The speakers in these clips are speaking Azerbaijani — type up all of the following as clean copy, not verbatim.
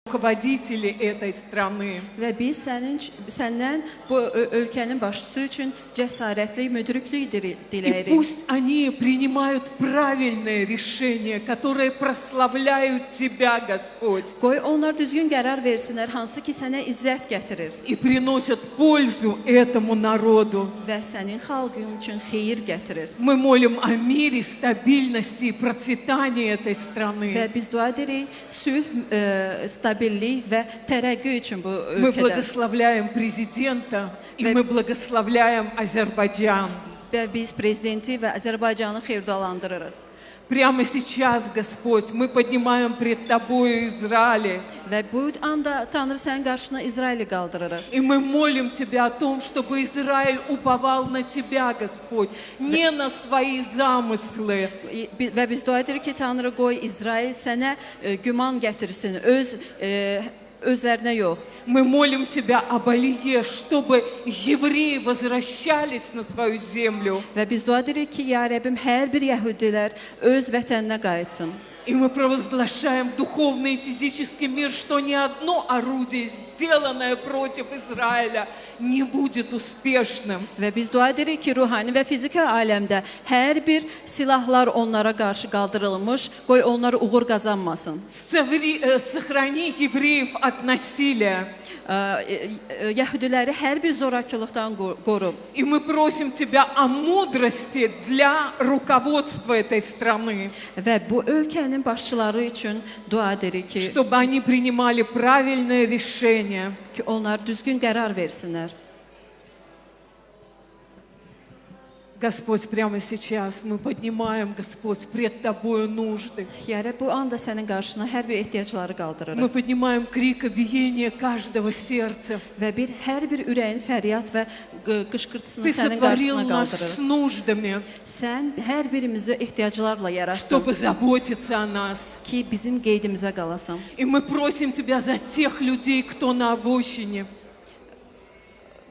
руководители этой страны. Və biz səndən bu ölkənin başçısı üçün cəsarətli müdriklük И diləyirik. пусть они принимают правильные решения, которые прославляют Тебя, Господь, Qoy onlar düzgün qərar versinlər, hansı ki sənə izzət gətirir и приносят пользу этому народу. və sənin xalqın üçün xeyir gətirir. Мы молим о мире, стабильности и процветании этой Və страны. biz dua edirik sülh, stabillik və tərəqqi üçün bu Мы ölkədə. благословляем президента, и мы благословляем Азербайджан. Və biz prezidenti və Azərbaycanı xeyirdalandırırıq. Прямо сейчас, Господь, мы поднимаем пред Тобою Израиль. Və bu anda Tanrı sənin qarşına İsraili qaldırırıq. И мы молим Тебя о том, чтобы Израиль уповал на Тебя, Господь, не на свои замыслы. Və biz dua edirik ki, Tanrı qoy İsrail sənə güman gətirsin, özlərinə yox. Мы молим Тебя об Алие, чтобы евреи возвращались на свою землю. Və biz dua edirik ki, ya Rəbbim, hər bir yəhudilər öz vətəninə qayıtsın. И мы провозглашаем в духовный и физический мир, что ни одно орудие, сделанное против Израиля, не будет успешным. Və biz dua edirik ki, ruhani və fiziki aləmdə hər bir silahlar onlara qarşı qaldırılmış, qoy onlar uğur qazanmasın. Сохрани евреев от насилия. Yəhudiləri hər bir zorakılıqdan qoru. И мы просим Тебя о мудрости для руководства этой страны, Və bu ölkənin başçıları üçün dua edirik ki, чтобы они принимали правильные решения. onlar düzgün qərar versinlər. Господь, прямо сейчас мы поднимаем, Господь, пред Тобою нужды. Ya Rəbb, bu anda sənin qarşına hər bir ehtiyacları qaldırırıq. Мы поднимаем крик и биение каждого сердца. Və hər bir ürəyin fəryad və qışqırtısını Ты sənin сотворил qarşısına нас qaldırırıq. с нуждами, Sən hər birimizi ehtiyaclarla yaratdın чтобы заботиться о нас. ki, bizim qeydimizə qalasan. И мы просим Тебя за тех людей, кто на обочине.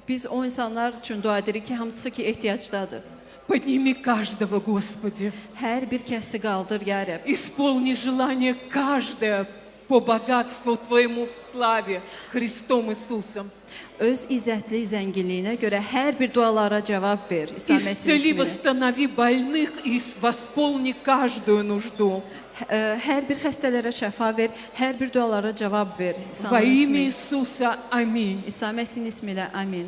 Biz o insanlar üçün dua edirik ki, hamısı ki ehtiyacdadır. Подними каждого, Господи. Hər bir kəsi qaldır, ya Rəbb. Исполни желание каждое по богатству Твоему в славе Христом Иисусом. Öz izzətli zənginliyinə görə hər bir dualara cavab ver. İsa Məsih Исцели, ismində. восстанови больных и восполни каждую нужду. Hər bir xəstələrə şəfa ver, hər bir dualara cavab ver. Во имя İsa'nın ismi. Иисуса. Аминь. İsa Məsihin ismi ilə amin.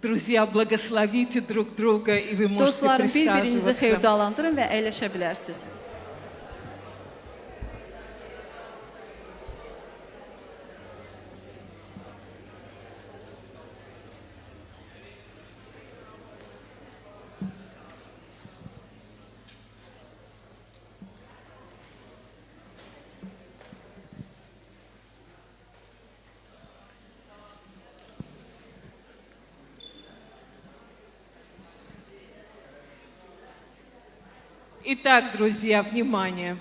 Друзья, благословите друг друга, и вы можете Dostlarım, bir-birinizi присаживаться. xeyirdalandırın və əyləşə bilərsiniz. Итак, друзья, внимание.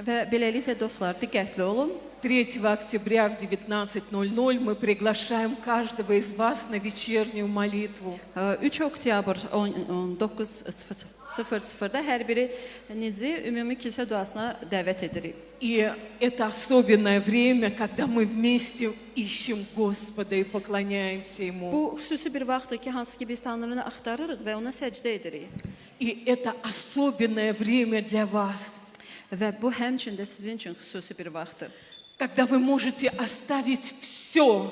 Və beləliklə dostlar, diqqətli olun. 3 октября в 19:00 мы приглашаем каждого из вас на вечернюю молитву. 3 oktyabr 19:00-da hər birinizi ümumi kilsə duasına dəvət edirik. И это особенное время, когда мы вместе ищем Господа и поклоняемся Ему. Bu xüsusi bir vaxtdır ki, hansı ki biz Tanrını axtarırıq və ona səcdə edirik. И это особенное время для вас, Və bu həmçində sizin üçün xüsusi bir vaxtdır. когда вы можете оставить все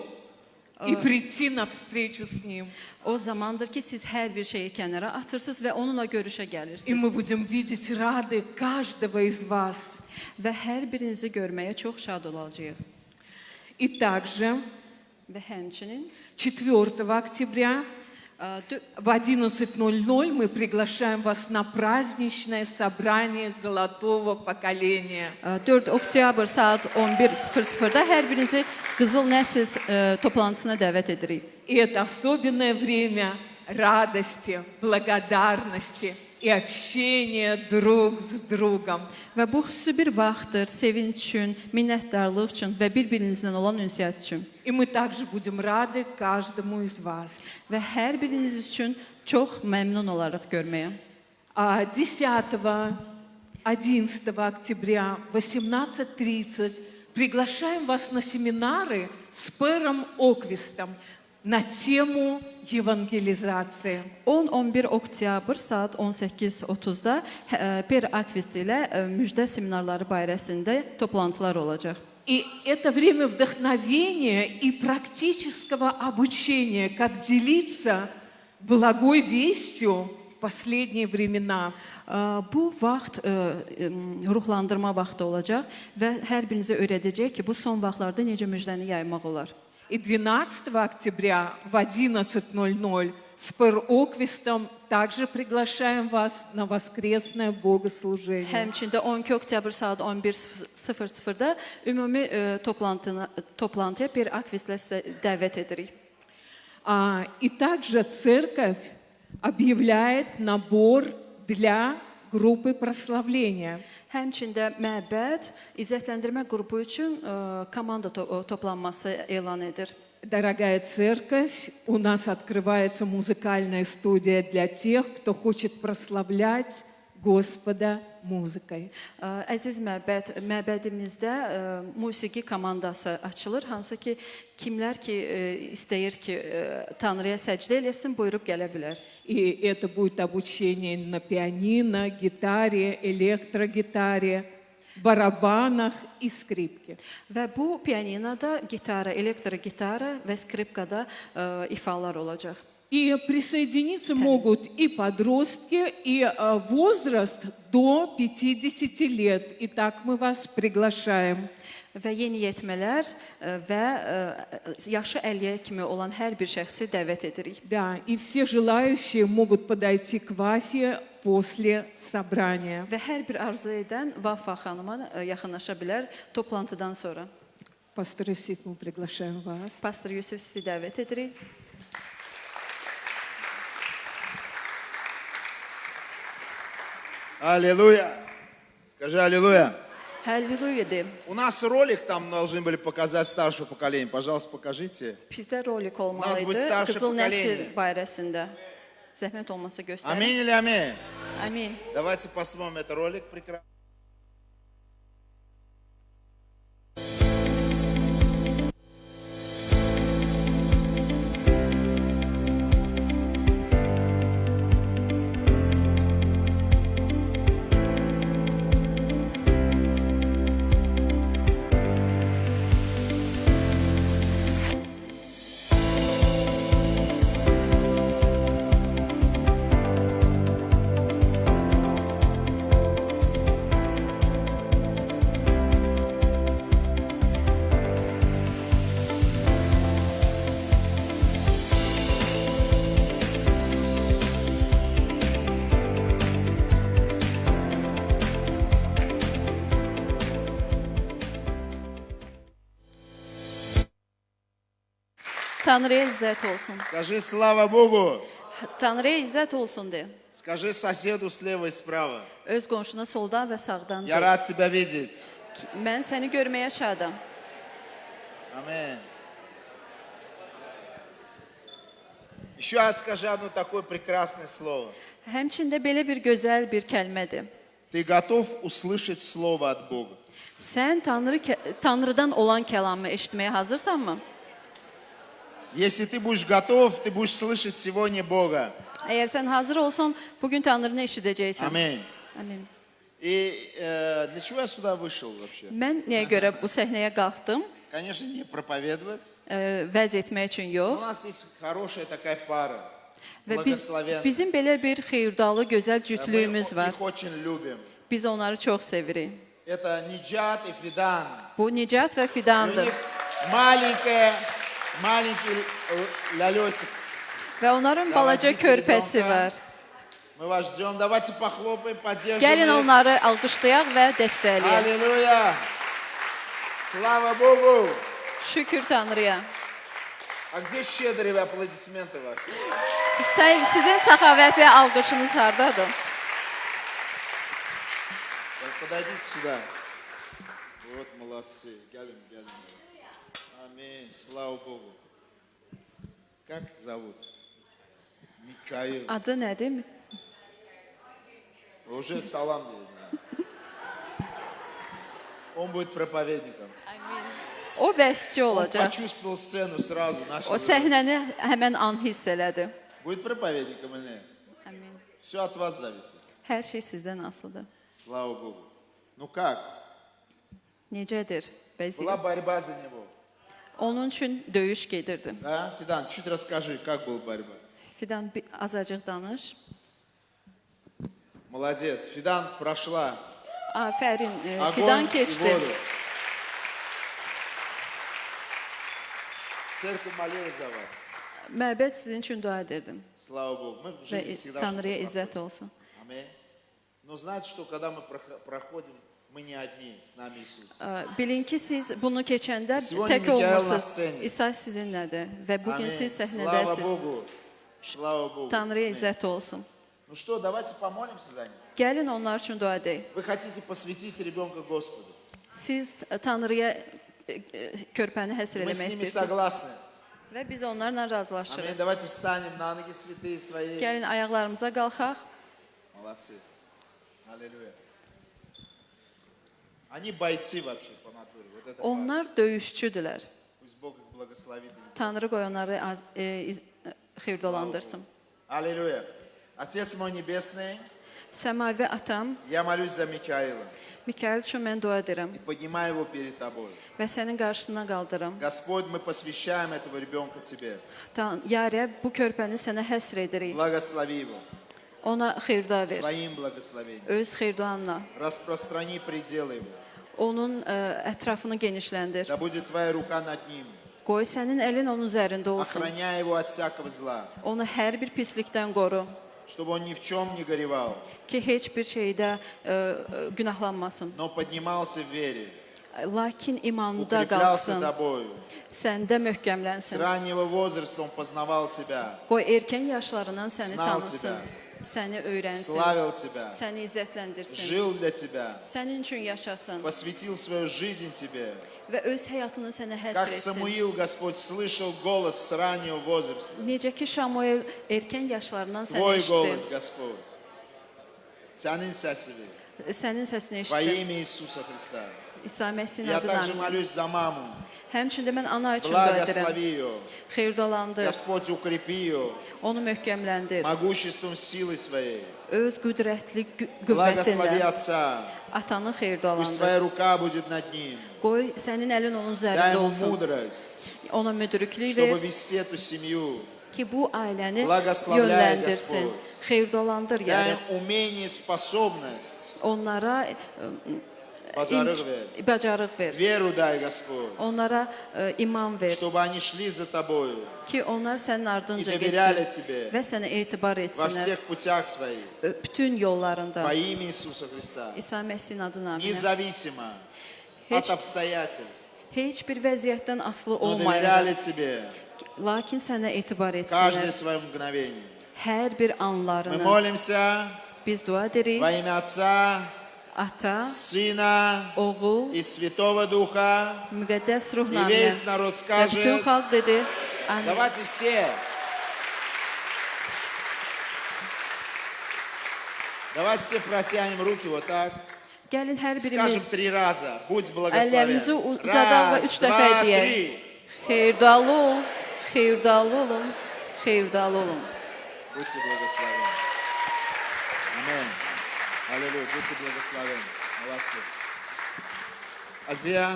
и прийти навстречу с Ним. O zamandır ki, siz hər bir şeyi kənara atırsınız və onunla görüşə И gəlirsiniz. мы будем видеть рады каждого из вас. Və hər birinizi görməyə çox şad olacağıq. И также Və həmçinin 4 октября в 11:00 мы приглашаем вас на праздничное собрание золотого поколения. 4 oktyabr saat 11:00-da hər birinizi Qızıl Nəsil toplantısına dəvət edirik. И это особенное время радости, благодарности и общения друг с другом. Və bu xüsusi bir vaxtdır, sevinç üçün, minnətdarlıq üçün və bir-birinizlə olan ünsiyyət üçün. И мы также будем рады каждому из вас. Və hər biriniz üçün çox məmnun olarıq görməyə. 10-11 октября в 18:30 приглашаем вас на семинары с Пером Оквистом на temu евангелизации. 10-11 oktyabr saat 18:30-da Per Akvist ilə müjdə seminarları barəsində toplantılar olacaq. И это время вдохновения и практического обучения, как делиться благой вестью в последние времена. Bu vaxt ruhlandırma vaxtı olacaq və hər birinizə öyrədəcək ki, bu son vaxtlarda necə müjdəni yaymaq olar. И 12 октября в 11:00 с Пер Оквистом также приглашаем вас на воскресное богослужение. Həmçində 12 oktyabr saat 11:00-da ümumi toplantıya Per Akvistlə sizə dəvət edirik. И также церковь объявляет набор для группы прославления. Həmçində məbəd izzətləndirmə qrupu üçün komanda toplanması elan edir. Дорогая церковь, у нас открывается музыкальная студия для тех, кто хочет прославлять Господа muzikayı. Əziz məbədimizdə musiqi komandası açılır. Hansı ki, kimlər ki istəyir ki, Tanrıya səcdə eləsin, buyurub gələ bilər. И это будет обучение на пианино, гитаре, электрогитаре, барабанах и скрипке. Və bu pianinoda, gitara, elektro-gitara və skripkada ifalar olacaq. И присоединиться могут и подростки, и возраст до 50 лет. Итак, мы вас приглашаем. Və yeniyetmələr və yaşı 50-yə kimi olan hər bir şəxsi dəvət edirik. Да, и все желающие могут подойти к Вафе после собрания. Və hər bir arzu edən Vafa xanıma yaxınlaşa bilər toplantıdan sonra. Пастор Исиф, мы приглашаем вас. Pastor Yusuf sizi dəvət edirik. Аллилуйя! Скажи аллилуйя! Halleluya de. У нас ролик там должны были показать старшего поколения. Пожалуйста, покажите. Bizdə rolik Нас будет olmalıydı старшее qızıl nəsil поколение. barəsində. Zəhmət olmasa göstərin. Аминь или аминь? Amin. Давайте посмотрим этот ролик прекрасный. Tanrıya izzət olsun. Скажи слава Богу. Tanrıya izzət olsun de. Скажи соседу слева и справа. Öz qonşuna soldan və sağdan Я de. рад тебя видеть. Mən səni görməyə şadam. Аминь. Еще раз скажи одно такое прекрасное слово. Həmçində belə bir gözəl bir kəlmədir. Ты готов услышать слово от Бога? Sən Tanrıdan olan kəlamı eşitməyə hazırsanmı? Если ты будешь готов, ты будешь слышать сегодня Бога. Əgər sən hazır olsan, bugün Tanrını eşidəcəksən. Аминь. Amin. И для чего я сюда вышел вообще? Mən niyə görə bu səhnəyə qalxdım? Конечно, не проповедовать. Vəz etmək üçün У yox. нас есть хорошая такая пара. Və Благословенная. bizim belə bir xeyirdalı, gözəl Мы cütlüyümüz var. их очень любим. Biz onları çox sevirik. Это Ниджат и Фидан. Bu Nicat və И у Fidandır. них маленький лялёсик. Və onların Ya, balaca vazgeçin, körpəsi Donka. var. Мы вас ждем. Давайте похлопаем, поддержим Gəlin их. onları alqışlayaq və dəstəkləyək. Аллилуйя! Слава Богу! Şükür Tanrıya. А где щедрые аплодисменты ваши? Sizin səxavətli alqışınız hardadır? Так, подойдите сюда. Вот, молодцы. Галим. Аминь. Слава Богу. Как зовут? Микаил. Adı nədir? Уже салам. Он будет проповедником. O vəsçi Он olacaq. почувствовал сцену сразу. O səhnəni həmən an hiss elədi. Будет проповедником или нет? Amin. Все от вас зависит. Hər şey sizdən asılıdır. Слава Богу. Ну как? Necədir vəziyyət? Была борьба за него. Onun üçün döyüş gedirdi. Да? Фидан, чуть расскажи, как была борьба. Fidan bir azacıq danış. Молодец. Фидан прошла Afərin, огонь Fidan и keçdi. воду. Церковь молилась за вас. Məbəd sizin üçün dua edirdim. Слава Богу. Мы в Və жизни всегда Tanrıya что-то izzət проходим. olsun. Аминь. Но знайте, что когда мы проходим, мы не одни, с нами Иисус. Bilin ki, siz bunu keçəndə Сегодня tək Mikael на olmursuz. сцене. İsa sizinlədir və bugün Аминь. siz Слава səhnədəsiniz. Богу. Слава Богу. Tanrıya Аминь. izzət olsun. Ну что, давайте помолимся за них. Gəlin onlar üçün dua edək. Вы хотите посвятить ребенка Господу. Siz Tanrıya körpəni həsr Мы с eləmək ними istəyirsiniz согласны. və biz onlarla razılaşırıq. Аминь. Давайте встанем на ноги святые свои. Gəlin ayaqlarımıza qalxaq. Молодцы. Аллилуйя. Они бойцы вообще по натуре. Вот это важно. Onlar döyüşçüdülər. Пусть Бог их благословит. Tanrı qoy onları xeyirdolandırsın. Аллилуйя. Отец мой Небесный, Səmavi atam, я молюсь за Микаила Mikail üçün mən dua edirəm и поднимаю его перед Тобой. və sənin qarşısına qaldırım. Господь, мы посвящаем этого ребенка Тебе. Ya Rəbb, bu körpəni sənə həsr edirik. Благослови его Ona xeyir-dua ver. своим благословением. Öz xeyir-duanla. Распространи пределы его. Onun ətrafını genişləndir. Да будет Твоя рука над ним. Qoy sənin əlin onun üzərində olsun. Охраняй его от всякого зла. Onu hər bir pislikdən qoru. Чтобы он ни в чем не горевал, Ki heç bir şeydə günahlanmasın. но поднимался в вере, Lakin imanda укреплялся qalsın. Тобою. Səndə С möhkəmlənsin. раннего возраста он познавал Тебя, Qoy erkən yaşlarından səni Знал tanısın. тебя. Səni öyrənsin. славил Тебя, Səni izzətləndirsin. жил для Тебя, Sənin üçün yaşasın. посвятил свою жизнь Тебе. Və öz həyatını sənə həsr Как etsin. Самуил, Господь, слышал голос с раннего возраста. Necə ki Şamuel erkən yaşlarından səni Твой голос, eşitdi. Господь. Sənin səsidir. Sənin səsini Во eşitdi. имя Иисуса Христа. İsa Məsihin Я также adına. молюсь за маму. Həmçində mən ana üçün dua edirəm. Благослови ее. Xeyirdalandır. Господь, укрепи ее Onu möhkəmləndir. могуществом силы своей. Öz qüdrətli Благослови qüvvətinlə отца. atanı Пусть xeyirdalandır. Твоя рука будет над ним. Qoy sənin əlin onun Дай üzərində ему olsun. мудрость, Ona müdriklük чтобы ver вести эту семью. ki bu ailəni Благословляй, yönləndirsin. Господь. Xeyirdalandır Дай yəni. им умение, способность. Onlara Bacarıq ver. bacarıq ver. Веру дай, Господь. Onlara iman ver Чтобы они şли за Тобою ki onlar sənin и ardınca доверяли getsin Тебе və sənə etibar во etsinlər всех путях своих. bütün yollarında. Во имя Иисуса Христа. İsa Məsihin adına amin. Независимо Heç- от обстоятельств. Heç bir vəziyyətdən asılı Но olmayaraq, доверяли Тебе lakin sənə etibar каждое etsinlər. свое мгновение. Hər bir Мы anlarını молимся biz dua edirik. во имя Отца, Ata, Сына Oğul, и Святого Духа. müqəddəs И ruhla весь народ və bütün скажет, xalq dedi. Amin. давайте все. Давайте все протянем руки вот так. Gəlin hər Скажем birimiz 3 раза. Будь благословен. əllərimizi uzadaq və 3 Раз, dəfə два, deyək. три. Xeyirdalı ol, xeyirdalı olun, xeyirdalı olun. Будьте благословенны. Аминь. Аллилуйя. Будьте благословенны. Молодцы. Альфия,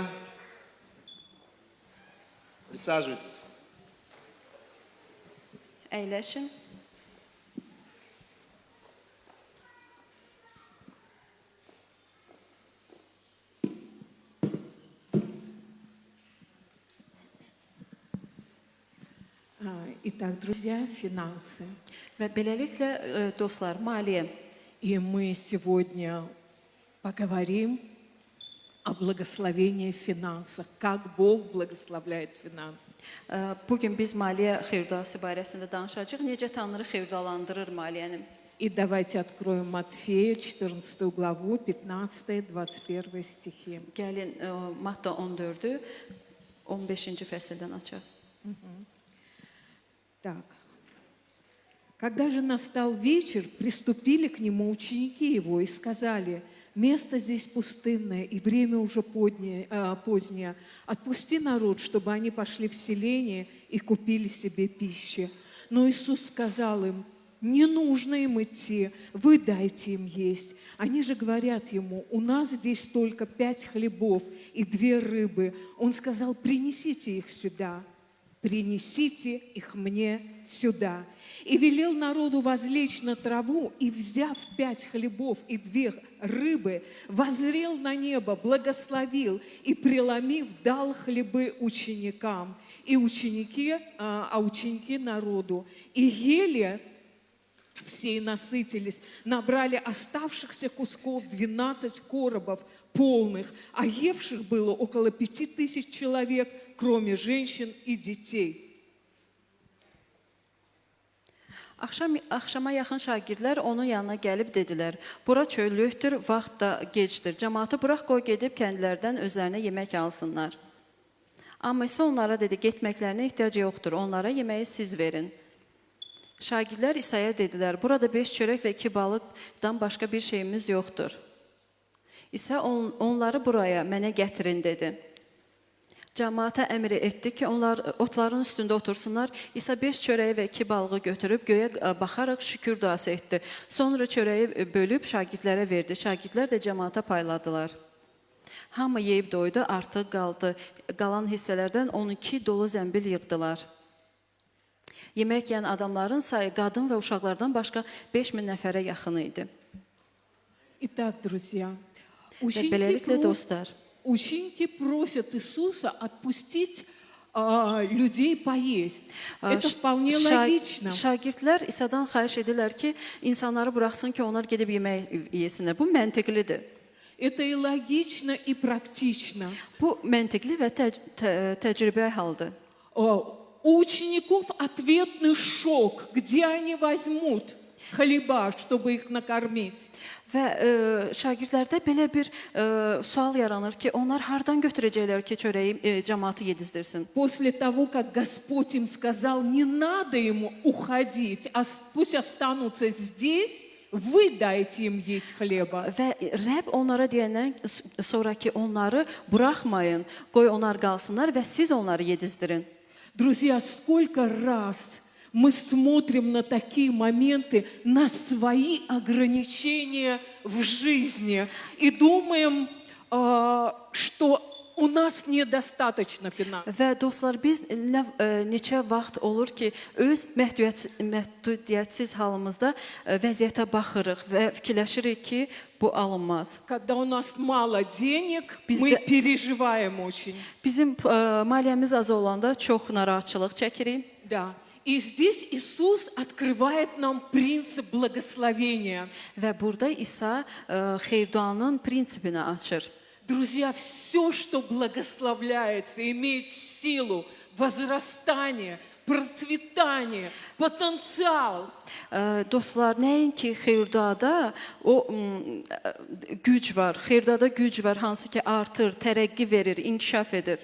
присаживайтесь. Əyləşin. Итак, друзья, финансы. Və beləliklə dostlar, maliyyə. И мы сегодня поговорим о благословении в финансах, как Бог благословляет финансы. Bu gün biz maliyyə xeyirduası barəsində danışacağıq. Necə Tanrı xeyirdalandırır maliyyəni? И давайте откроем Матфея, 14 главу, 15-21 стихи. Gəlin Matta 14-ü 15-ci fəsildən açaq. Так. Когда же настал вечер, приступили к нему ученики его и сказали: место здесь пустынное, и время уже позднее. Отпусти народ, чтобы они пошли в селение и купили себе пищи. Но Иисус сказал им: не нужно им идти, вы дайте им есть. Они же говорят ему: у нас здесь только 5 хлебов и 2 рыбы. Он сказал: принесите их сюда. Принесите их мне сюда. И велел народу возлечь на траву, и, взяв 5 хлебов и 2 рыбы, воззрел на небо, благословил и, преломив, дал хлебы ученикам, и ученики народу. И ели все и насытились, набрали оставшихся кусков 12 коробов полных, а евших было около 5000 человек, кроме женщин и детей. Axşama yaxın şagirdlər onun yanına gəlib dedilər: bura çöllükdür, vaxt da gecdir. Cəmaatı burax, qoy gedib kəndlərdən özlərinə yemək alsınlar. Amma isə onlara dedi: getməklərinə ehtiyac yoxdur, onlara yeməyi siz verin. Şagirdlər İsa'ya dedilər: burada 5 çörək və 2 balıqdan başqa bir şeyimiz yoxdur. İsa onları buraya mənə gətirin dedi. Cəmaata əmr etdi ki, onlar otların üstündə otursunlar. İsa 5 çörəyi və 2 balığı götürüb göyə baxaraq şükür duası etdi. Sonra çörəyi bölüb şagirdlərə verdi. Şagirdlər də cəmaata payladılar. Hamı yeyib doydu, artıq qaldı. Qalan hissələrdən 12 dolu zəmbil yığdılar. Yemək yeyən adamların sayı qadın və uşaqlardan başqa 5000 nəfərə yaxın idi. Итак, друзья, Və beləliklə dostlar, ученики просят Иисуса отпустить людей поесть. Это вполне логично. şagirdlər İsa'dan xahiş edirlər ki, insanları buraxsın ki, onlar gedib yemək yesinlər. Bu məntiqlidir. Это и логично, и практично. Bu məntiqli və təcrübə haldır. У учеников ответный шок. Где они возьмут хлеба, чтобы их накормить? Və şagirdlərdə belə bir sual yaranır ki, onlar hardan götürəcəklər ki, çörəyi cəmaatı yedizdirsin? После того, как Господь им сказал, не надо ему уходить, а пусть останутся здесь, вы дайте им есть хлеба. Və Rəbb onlara deyəndən sonra ki, onları buraxmayın, qoy onlar qalsınlar və siz onları yedizdirin. Друзья, сколько раз мы смотрим на такие моменты, на свои ограничения в жизни и думаем, что у нас недостаточно финансов. Və dostlar, biz neçə vaxt olur ki, öz məhdudiyyətsiz halımızda vəziyyətə baxırıq və fikirləşirik ki, bu alınmaz. Когда у нас мало денег, мы переживаем очень. Bizim maliyyəmiz az olanda çox narahatçılıq çəkirik. Да. И здесь Иисус открывает нам принцип благословения. Və burada İsa xeyirduanın prinsipini açır. Друзья, все, что благословляется, имеет силу, возрастание, процветание, потенциал. Dostlar, nəinki xeyirduada o güc var, xeyirduada güc var, hansı ki artır, tərəqqi verir, inkişaf edir.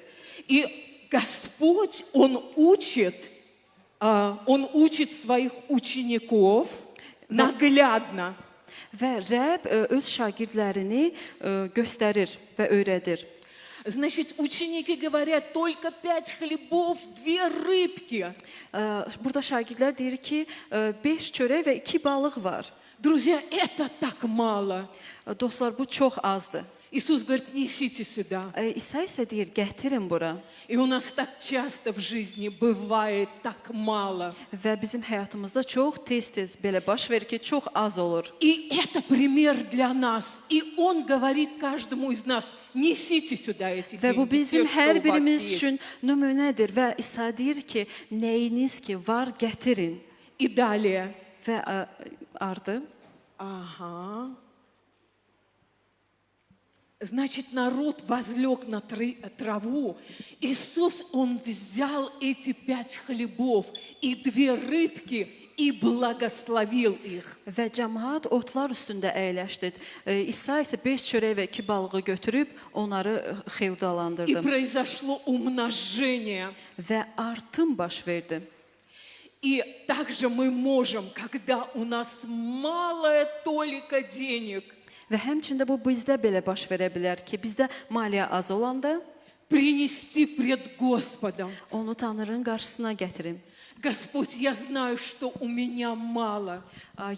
И Господь, Он учит своих учеников наглядно. Və Rəbb öz şagirdlərini göstərir və öyrədir. Значит, ученики говорят, только 5 хлебов, 2 рыбки. Burada şagirdlər deyir ki, 5 çörək və 2 balıq var. Друзья, это так мало. Dostlar, bu çox azdır. Иисус говорит, несите сюда. İsa isə deyir, gətirin bura. И у нас так часто в жизни бывает так мало. Və bizim həyatımızda çox tez-tez belə baş verir ki, çox az olur. И это пример для нас. И Он говорит каждому из нас, несите сюда эти Və bu деньги, bizim те, что hər у вас birimiz есть. üçün nümunədir və İsa deyir ki, nəyiniz ki var, gətirin. И далее. Və ardı. Ага. Значит, народ возлег на траву. Иисус, Он взял эти 5 хлебов и 2 рыбки и благословил их. Və cəmaət otlar üstündə əyləşdi. İsa isə 5 çörək və 2 balığı götürüb onları И xeyirdalandırdı. произошло умножение. Və artım baş verdi. И также мы можем, когда у нас малая толика денег, Və həmçində bu bizdə belə baş verə bilər ki, bizdə maliyyə az olanda принести пред Господом. onu Tanrının qarşısına gətirim. Господь, я знаю, что у меня мало,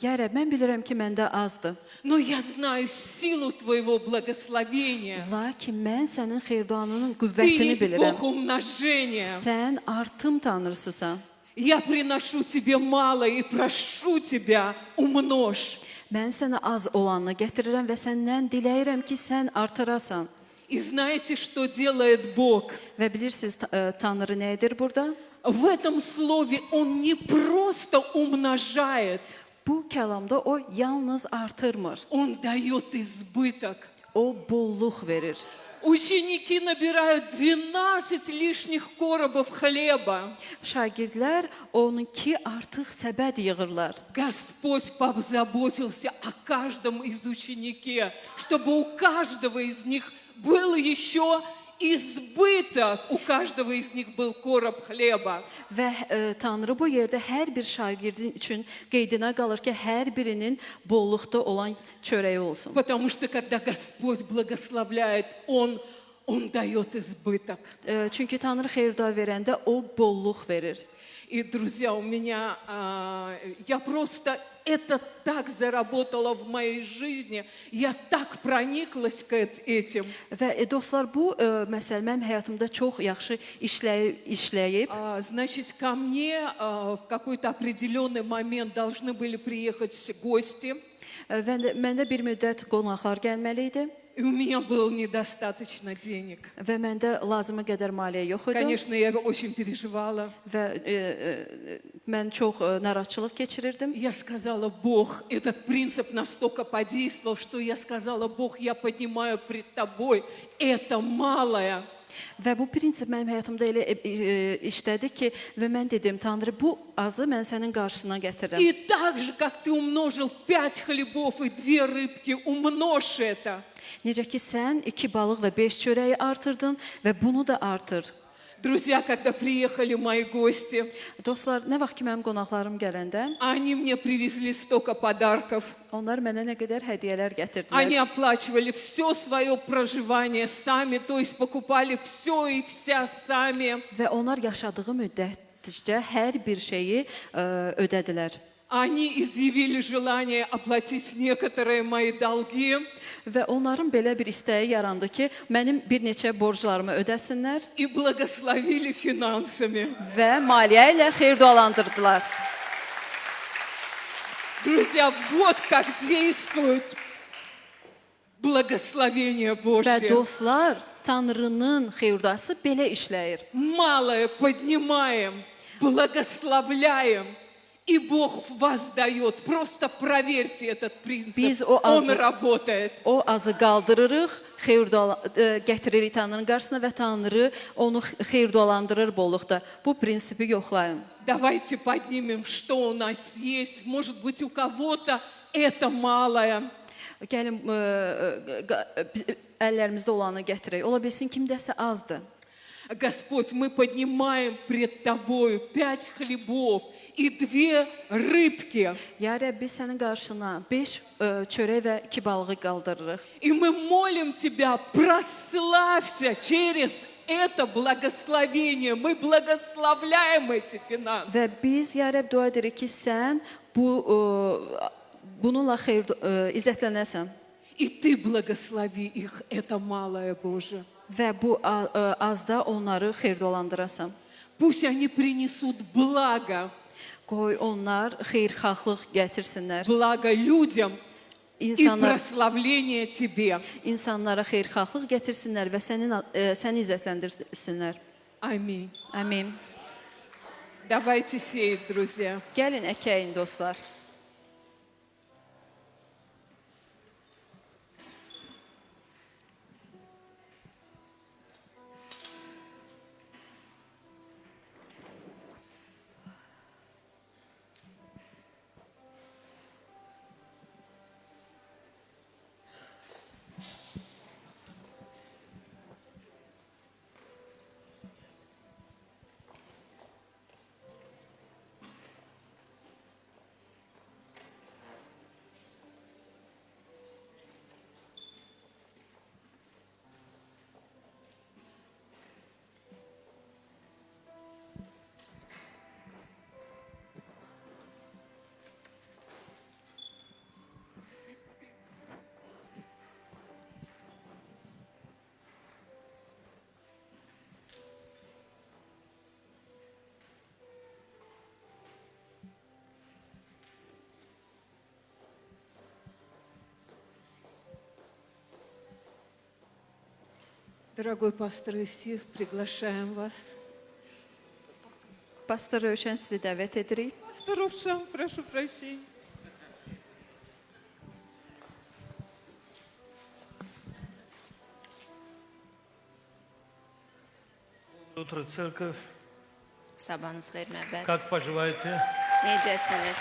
Ya Rəbb, mən bilirəm ki, məndə azdır. но я знаю силу Твоего благословения. Lakin mən sənin xeyirdanının Ты qüvvətini есть bilirəm. Бог умножения. Sən artım tanrısısan. Я приношу Тебе мало и прошу Тебя, умножь. Mən sənə az olanı gətirirəm və səndən diləyirəm ki, sən artırasan. И знаете, что делает Бог? Və bilirsiniz, Tanrı nə edir burada? В этом слове Он не просто умножает, Bu kəlamda o yalnız artırmır. Он дает избыток. O bolluq verir. Ученики набирают 12 лишних коробов хлеба. Şagirdlər 12 artıq səbət yığırlar. Господь позаботился о каждом из ученике, чтобы у каждого из них был еще избыток, у каждого из них был короб хлеба. Və Tanrı bu yerdə hər bir şagirdin üçün qeydinə qalır ki, hər birinin bolluqda olan çörəyi olsun. Потому что когда Господь благословляет, Он дает избыток. Çünki Tanrı xeyirda verəndə o bolluq verir. И, друзья, у меня, я просто это так заработало в моей жизни, я так прониклась к этим. Və dostlar, bu məsələ mənim həyatımda çox yaxşı işləyib. Значит, ко мне в какой-то определенный момент должны были приехать гости. Və məndə bir müddət qonaqlar gəlməli idi. И у меня было недостаточно денег. Və məndə lazımi qədər maliyyə yox idi. Конечно, я очень переживала. Və mən çox narahatçılıq keçirirdim. Я сказала, Бог, этот принцип настолько подействовал, что я сказала, Бог, я поднимаю пред Тобой это малое. Və bu prinsip mənim həyatımda elə işlədi ki, və mən dedim, Tanrı, bu azı mən sənin qarşısına gətirirəm. И так же, как Ты умножил 5 хлебов и 2 рыбки, умножь это. Necə ki, sən 2 balıq və 5 çörəyi artırdın və bunu da artır. Друзья, когда приехали мои гости, Dostlar, nə vaxt ki mənim qonaqlarım gələndə, они мне привезли столько подарков. onlar mənə nə qədər hədiyyələr gətirdilər. Они оплачивали все свое проживание сами, то есть покупали все и вся сами. Və onlar yaşadığı müddətcə hər bir şeyi ödədilər. Они изъявили желание оплатить некоторые мои долги. Və onların belə bir istəyi yarandı ki, mənim bir neçə borclarımı ödəsinlər И благословили финансами. və maliyyə ilə xeyirdualandırdılar. Друзья, вот как действует благословение Və Божье. dostlar, Tanrının xeyirduası belə işləyir. Малое поднимаем, благословляем, и Бог воздает. Просто проверьте этот принцип. Он работает. O azı qaldırırıq, gətiririk Tanrının qarşısına və Tanrı onu xeyirdualandırır bolluqda. Bu prinsipi yoxlayın. Давайте поднимем, что у нас есть. Может быть, у кого-то это малое. Gəlin əllərimizdə olanı gətirək. Ola bilsin kimdəsə azdır. Господь, мы поднимаем пред Тобою 5 хлебов и 2 рыбки. Ya Rəbbi, sənin qarşına 5 çörək və 2 balığı qaldırırıq. И мы молим Тебя, прославься через это благословение. Мы благословляем эти финансы. Və biz, ya Rəbb, dua edirik ki, sən bununla izzətlənəsən. И Ты благослови их, это малое, Боже. Və bu azda onları xeyirdualandırasan. Пусть они принесут благо. Qoy onlar xeyirxahlıq gətirsinlər. Благо людям и прославление Тебе. İnsanlara xeyirxahlıq gətirsinlər və səni izzətləndirsinlər. Аминь. Amin. Давайте сеять, друзья. Gəlin əkəyin, dostlar. Дорогой пастор Исив, приглашаем вас. Pastor Rövşən sizi dəvət edirik. Пастор Равшан, прошу прощения. Утро, церковь. Sabahınız xeyir məbəd. Как поживаете? Necəsiniz?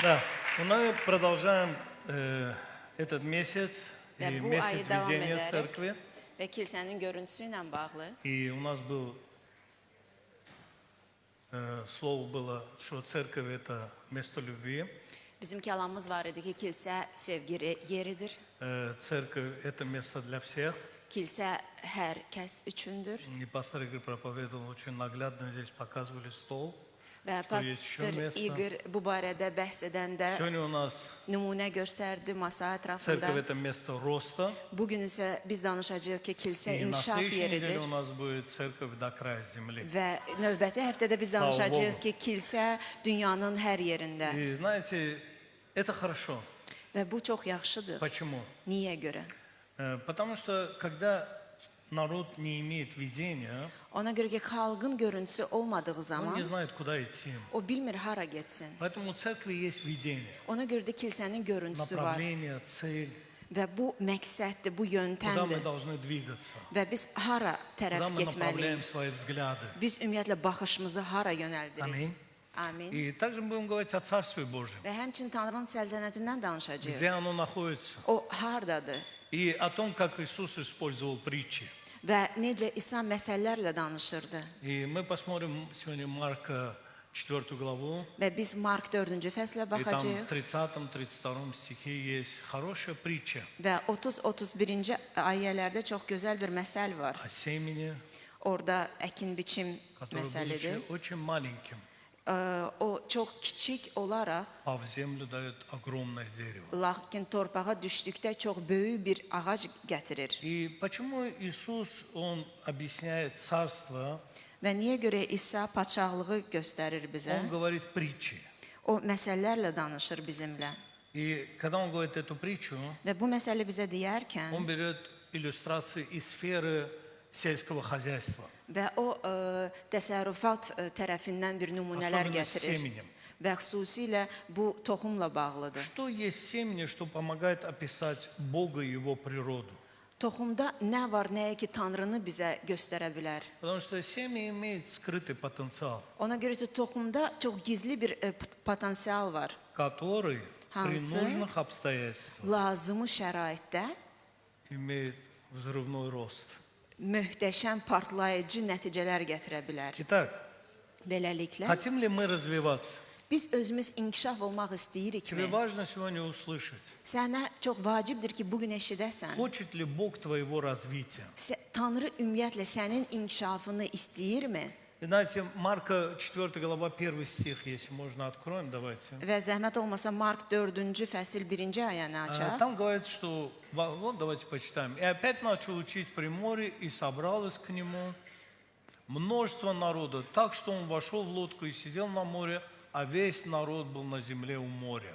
Да, мы продолжаем этот месяц Və и bu месяц ayı davam ведения edərək церкви. və kilsənin görüntüsü ilə bağlı И у нас был слово было, что церковь это место любви, bizim kəlamımız var idi ki, kilsə sevgi yeridir. церковь это место для всех. Kilsə hər kəs üçündür. И пастор Игорь проповедовал очень наглядно, здесь показывали стол. Və pastor İqor bu barədə bəhs edəndə Сегодня у нас nümunə göstərdi masa церковь ətrafında. это место роста. Bu gün isə biz danışacağıq ki, kilsə И на inkişaf следующей неделе yeridir. у нас будет церковь до края земли. Və növbəti həftədə biz danışacağıq ki, kilsə dünyanın hər yerində. И знаете, это хорошо. Və bu çox yaxşıdır. Почему? Niyə görə? Потому что когда народ не имеет видения, Ona görə ki, xalqın görüntüsü olmadığı он не zaman знает, куда идти. o bilmir hara getsin. Поэтому у церкви есть видение, Ona görə də kilsənin görüntüsü var направление, цель, və bu məqsəddir, bu куда мы yöntəmdir должны двигаться, və biz hara tərəf куда мы направляем getməliyik? свои взгляды. Biz ümumiyyətlə baxışımızı hara yönəldirik? Аминь. Amin. И также мы будем говорить о Царстве Божьем, Və həmçinin Tanrının səltənətindən danışacağıq. где оно находится, O hardadır и о том, как Иисус использовал притчи. və necə İsa məsələlərlə danışırdı. И мы посмотрим сегодня Марка 4 главу, Və biz Mark 4-cü fəslə и там в baxacağıq 30-32 стихе есть хорошая притча və 30-31-ci ayələrdə çox gözəl bir məsəl var. о семени, Orada əkin-biçim который, məsələdir. будучи очень маленьким, O çox kiçik olaraq, а в землю дает огромное дерево. lakin torpağa düşdükdə çox böyük bir ağac gətirir. И почему Иисус, Он объясняет царство, Və niyə görə İsa padşahlığı göstərir bizə? Он говорит притчи. O məsələlərlə danışır bizimlə. И когда Он говорит эту притчу, Və bu məsələ bizə deyərkən Он берет иллюстрации из сферы сельского хозяйства, və o təsərrüfat tərəfindən bir nümunələr особенно с gətirir. семенем. Və xüsusilə bu toxumla bağlıdır. Что есть семя, что помогает описать Бога и Его природу? Toxumda nə var, nəyə ki Tanrını bizə göstərə bilər? Потому что семя имеет скрытый потенциал, Ona görə ki toxumda çox gizli bir potensial var. который при Hansı? нужных обстоятельствах Lazımı şəraitdə имеет взрывной рост. möhtəşəm partlayıcı nəticələr gətirə bilər. Итак, Beləliklə, хотим ли мы развиваться? biz özümüz inkişaf olmaq Тебе istəyirikmi? важно сегодня услышать, Sənə çox vacibdir ki, bu gün eşidəsən. хочет ли Бог твоего развития. Tanrı ümumiyyətlə sənin inkişafını istəyirmi? И знаете, Марка 4 глава 1 стих, если можно, откроем, давайте. Və zəhmət olmasa Mark 4-cü fəsil 1-ci ayəni açaq. Там говорится, что, вот давайте почитаем. «И опять начал учить при море, и собралось к нему множество народа, так что он вошел в лодку и сидел на море, а весь народ был на земле у моря».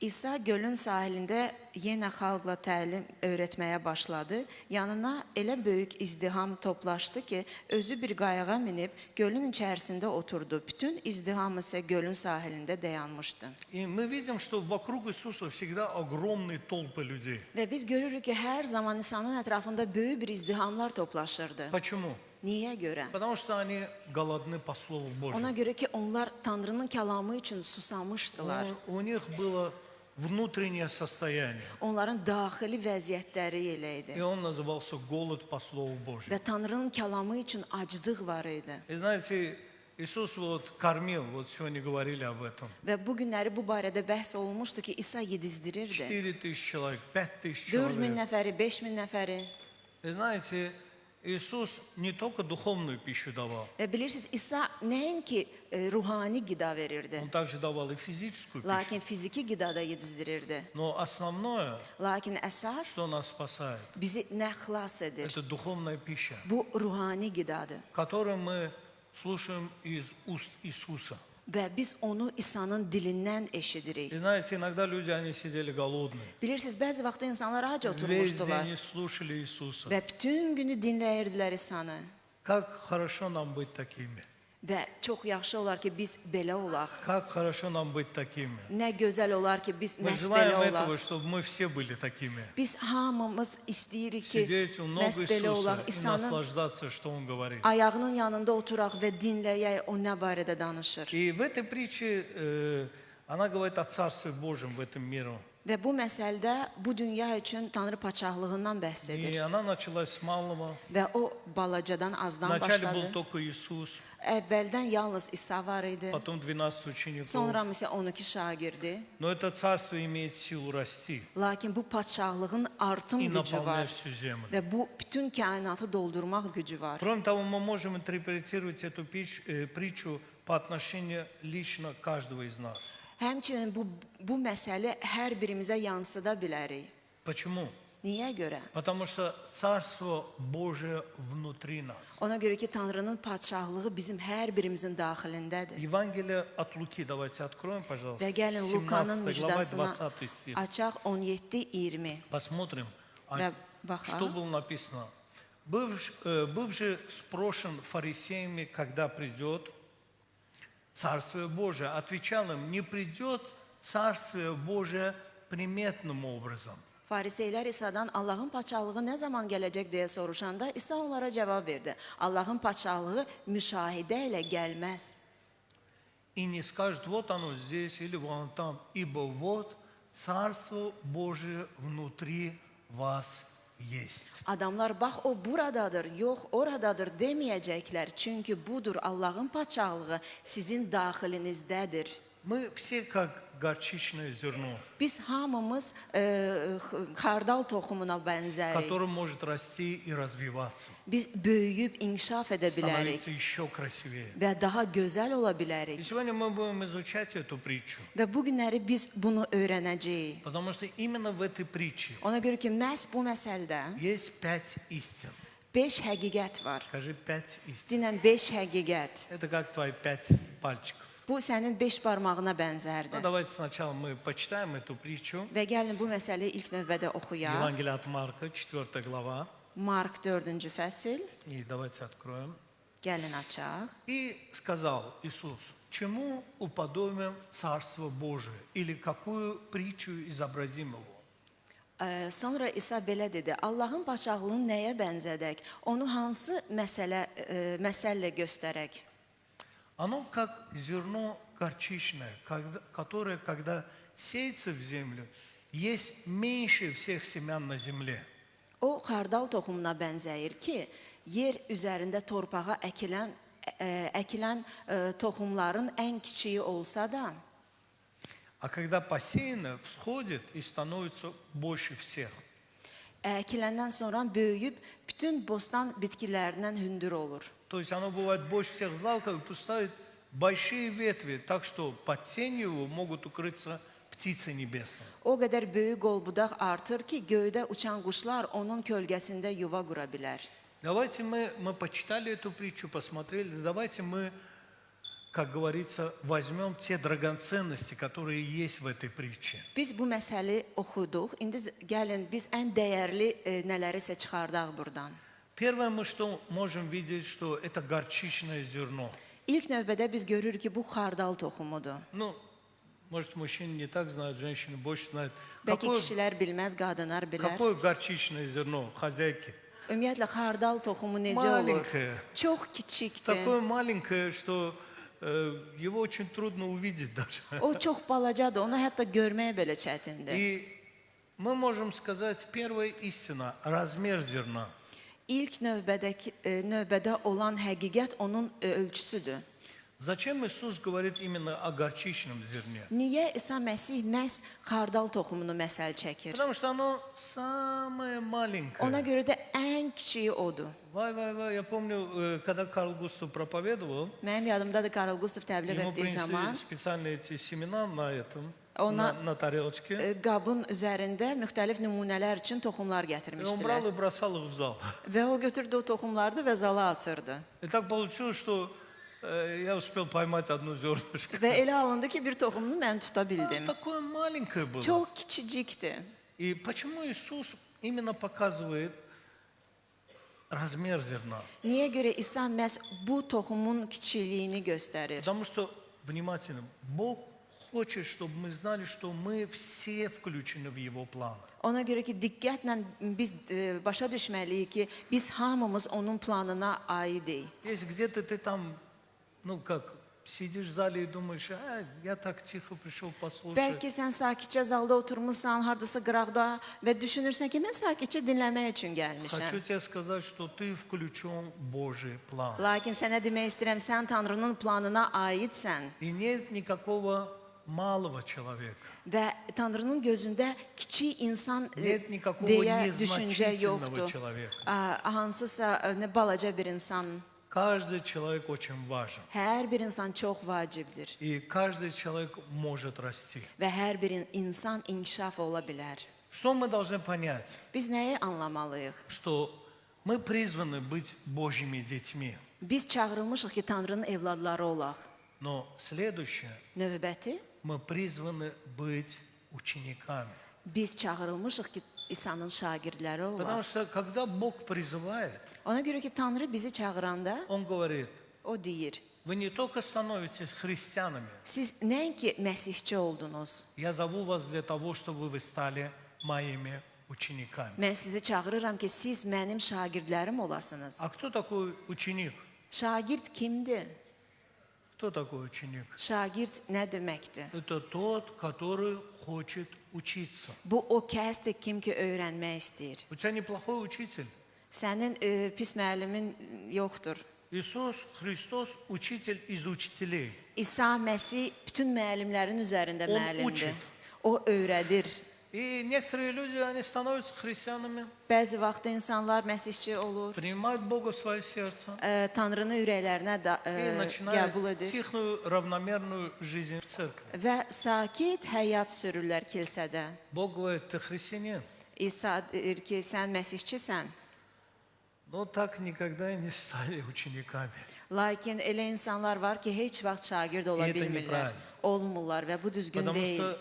İsa gölün sahilində yenə xalqla təlim öyrətməyə başladı. Yanına elə böyük izdiham toplaşdı ki, özü bir qayığa minib gölün içərisində oturdu. Bütün izdiham isə gölün sahilində dayanmışdı. И мы видим, что вокруг Иисуса всегда огромные толпы людей. Və biz görürük ki, hər zaman İsa'nın ətrafında böyük bir izdihamlar toplaşırdı. Почему? Niyə görə? Потому что они голодны по Слову Ona Божьему. görə ki, onlar Tanrının kəlamı üçün susamışdılar. У них было внутреннее состояние. Onların daxili vəziyyətləri elə И idi. он назывался голод по Слову Божьему. Və Tanrının kəlamı üçün aclıq var idi. И знаете, Иисус вот кормил, вот сегодня говорили об этом. Və bu günləri bu barədə bəhs olunmuşdu ki, İsa yedizdirirdi. 4000 человек, 5000 4000 человек. nəfəri, 5000 nəfəri. И знаете, Иисус не только духовную пищу давал, Və bilirsiniz, İsa nəinki ruhani qida verirdi, Он также давал и физическую пищу. lakin fiziki qida da yedizdirirdi. Но основное, Lakin əsas что нас спасает, bizi nə xilas edir? это духовная пища, Bu ruhani qidadır. которую мы слушаем из уст Иисуса. və biz onu İsa'nın dilindən eşidirik. И знаете, иногда люди, они сидели голодные. Bilirsiniz, bəzi vaxtda insanlar ac Весь oturmuşdular день не слушали Иисуса. və bütün günü dinləyirdilər İsa'nı. Как хорошо нам быть такими. Və çox yaxşı olar ki, biz belə olaq. Как хорошо нам быть такими. Nə gözəl olar ki, biz Мы məhz belə желаем olaq. этого, чтобы мы все были такими. Biz hamımız istəyirik ki, Сидеть у ног məhz belə olaq. Иисуса и İsa'nın наслаждаться, что Он говорит. ayağının yanında oturaq və dinləyək o nə barədə danışır. И в этой притче она говорит о Царстве Божьем в этом мире. Və bu məsələdə bu dünya üçün Tanrı padşahlığından bəhs И edir. она началась с малого. Və o balacadan azdan Вначале был başladı. только Иисус, Əvvəldən yalnız İsa var idi. потом 12 учеников. Sonra isə 12 şagirdi. Но это царство имеет силу расти Lakin bu padşahlığın artım и gücü var наполнять всю землю. və bu bütün kainatı doldurmaq gücü var. Кроме того, мы можем интерпретировать эту притчу по отношению лично каждого из нас. Həmçinin bu məsələ hər birimizə yansıda bilərik. Почему? Niyə görə? Потому что Царство Божие внутри нас. Ona görə ki, Tanrının padşahlığı bizim hər birimizin daxilindədir. Евангелие от Луки давайте откроем, пожалуйста. Və gəlin Lukanın 17 глава, müjdəsini 20 стих. açaq 17-20 Посмотрим, və что baxaq. было написано. Быв же спрошен фарисеями, когда придет Царствие Божие, отвечал им, не придет Царствие Божие приметным образом. Fariseylər İsa'dan Allahın padşahlığı nə zaman gələcək deyə soruşanda İsa onlara cavab verdi. Allahın padşahlığı müşahidə ilə gəlməz. И не скажет, вот оно здесь или вон там, ибо вот Царство Божие внутри вас есть. Adamlar bax o buradadır, yox oradadır deməyəcəklər. Çünki budur Allahın padşahlığı sizin daxilinizdədir. Мы все как горчичное зерно, Biz hamımız xardal toxumuna bənzərik. которое может расти и развиваться, Biz böyüyüb inkişaf edə bilərik становиться еще красивее. və daha gözəl ola И bilərik. сегодня мы будем изучать эту притчу, Və bu günləri biz bunu öyrənəcəyik. потому что именно в этой притче Ona görə ki, məhz bu məsələdə есть 5 истин. 5 həqiqət var. Скажи 5 истин. Dinən 5 həqiqət. Это как твои 5 пальчиков. Bu sənin 5 barmağına Ну, bənzərdir. давайте сначала мы почитаем эту притчу. Və gəlin bu məsələni ilk növbədə oxuyaq. Евангелие от Марка, 4 глава. Mark 4-cü fəsil. И давайте откроем. Gəlin açaq. И сказал Иисус, чему уподобим Царство Божие? Или какую притчу изобразим его? Sonra İsa belə dedi: Allahın padşahlığını nəyə bənzədək? Onu hansı məsəllə göstərək? Оно как зерно горчичное, которое, когда сеется в землю, есть меньше всех семян на земле. O xardal toxumuna bənzəyir ki, yer üzərində torpağa əkilən toxumların ən kiçiyi olsa da, А когда посеяно, всходит и становится больше всех. əkiləndən sonra böyüyüb bütün bostan bitkilərindən hündür olur. То есть оно бывает больше всех злаков и пускает большие ветви, так что под тенью его могут укрыться птицы небесные. O qədər böyük qol-budaq artır ki, göydə uçan quşlar onun kölgəsində yuva qura bilər. Давайте мы почитали эту притчу, посмотрели, давайте мы, как говорится, возьмем те драгоценности, которые есть в этой притче. Biz bu məsələ oxuduq. İndi gəlin biz ən dəyərli nələrisə çıxardaq burdan. Первое, мы что можем видеть, что это горчичное зерно. İlk növbədə biz görürük ki, bu xardal toxumudur. Ну, может, мужчины не так знают, женщины больше знают. Bəlkə kişilər bilməz, qadınlar bilər. Какое горчичное зерно, хозяйки? Ümumiyyətlə xardal toxumu necə olur? Маленькое. Çox kiçikdir. Такое маленькое, что его очень трудно увидеть даже. O çox balacadır, onu hətta görməyə belə çətindir. И мы можем сказать, первая истина, размер зерна. İlk növbədə olan həqiqət onun ölçüsüdür. Зачем Иисус говорит именно о горчичном зерне? Niyə İsa Məsih məhz xardal toxumunu məsəl çəkir? Потому что оно самое маленькое. Ona görə də ən kiçiyi odur. Вай, я помню, когда Карл Густав проповедовал, Mənim yadımdadır Karl Gustav təbliğ ему etdiyi принесли zaman специальные эти семена на этом, Она- на тарелочке. qabın üzərində müxtəlif nümunələr üçün toxumlar И он gətirmişdilər. брал и бросал их в зал. Və o götürdü o toxumları və zala atırdı. И так получилось, что Я успел поймать одну зернышко. Və elə alındı ki, bir toxumunu mən tuta bildim. Такое маленькое было. Çox kiçicikdir. И почему Иисус именно показывает размер зерна? Niyə görə İsa məhz bu toxumun kiçiliyini göstərir? Потому что, внимательно, Бог хочет, чтобы мы знали, что мы все включены в Его план. Ona görə ki, diqqətlə biz başa düşməliyik ki, biz hamımız onun planına aidik. Если где-то ты там, ну как, сидишь в зале и думаешь, я так тихо пришел послушать. Bəlkə sən sakitcə zalda oturmusan, hardasa qıraqda və düşünürsən ki, mən sakitcə dinləmək üçün gəlmişəm. Хочу тебе сказать, что ты включен в Божий план. Lakin sənə demək istəyirəm, sən Tanrının planına aidsən И нет никакого малого человека. və Tanrının gözündə kiçik insan Нет никакого deyə düşüncə незначительного yoxdur. человека. Hansısa nə balaca bir insan. Каждый человек очень важен. Hər bir insan çox vacibdir И каждый человек может расти. və hər bir insan inkişaf ola bilər. Что мы должны понять? Biz nəyi anlamalıyıq? Что мы призваны быть Божьими детьми. Biz çağırılmışıq ki, Tanrının evladları olaq. Но следующее, Növbəti, мы призваны быть учениками. biz çağırılmışıq ki, İsa'nın şagirdləri Потому olaq. что когда Бог призывает, Ona görə ki, Tanrı bizi çağıranda Он говорит, o deyir: вы не только становитесь христианами, siz nəinki məsihçi oldunuz. я зову вас для того, чтобы вы стали моими учениками. Mən sizi çağırıram ki, siz mənim şagirdlərim olasınız. А кто такой ученик? Şagird kimdir? Кто такой ученик? Şagird nə deməkdir? Это тот, который хочет учиться. Bu o kəsdir kim ki öyrənmək istəyir. У тебя неплохой учитель. Sənin pis müəllimin yoxdur. Иисус Христос учитель из учителей. İsa Məsih bütün müəllimlərin üzərində O müəllimdir. uçur. O öyrədir. И некоторые люди, они становятся христианами, Bəzi vaxt insanlar məsihçi olur, принимают Бога в свое сердце Tanrını ürəklərinə и начинают qəbul edir тихую, равномерную жизнь в церкви. və sakit həyat sürürlər kilsədə. Бог говорит, ты христианин. İsa deyir ki, sən məsihçisən. Но так никогда и не стали учениками. Lakin elə insanlar var ki, heç vaxt şagird ola И это bilmirlər. неправильно. Olmurlar və bu düzgün Потому deyil. что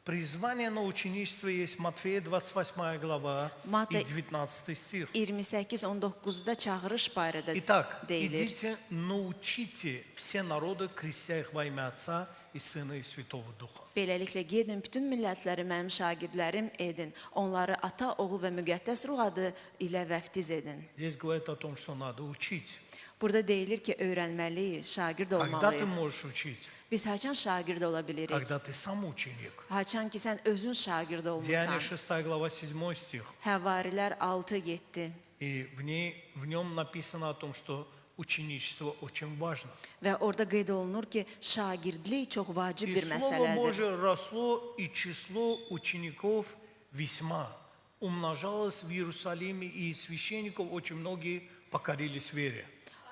призвание на ученичество есть Матфея 28 глава Мата- и 19 стих. 28-19-da çağırış barədə Итак, deyilir. идите, научите все народы, крестя их во имя Отца и Сына и Святого Духа. Beləliklə gedin bütün millətləri mənim şagirdlərim edin. Onları ata, oğul və müqəddəs ruh adı ilə vəftiz edin. Здесь говорят о том, что надо учить. Burada deyilir ki, öyrənməliyik, şagird Когда ты olmalıyıq. можешь учить? Biz haçan şagird ola bilirik? Когда ты сам ученик. Haçan ki sən özün şagird Деяния olmusan. 6 глава 7 стих. Həvarilər 6-7 И в нем написано о том, что ученичество очень важно. və orada qeyd olunur ki, şagirdlik çox vacib И bir Слово məsələdir. Божие росло, и число учеников весьма умножалось в Иерусалиме, и священников очень многие покорились вере.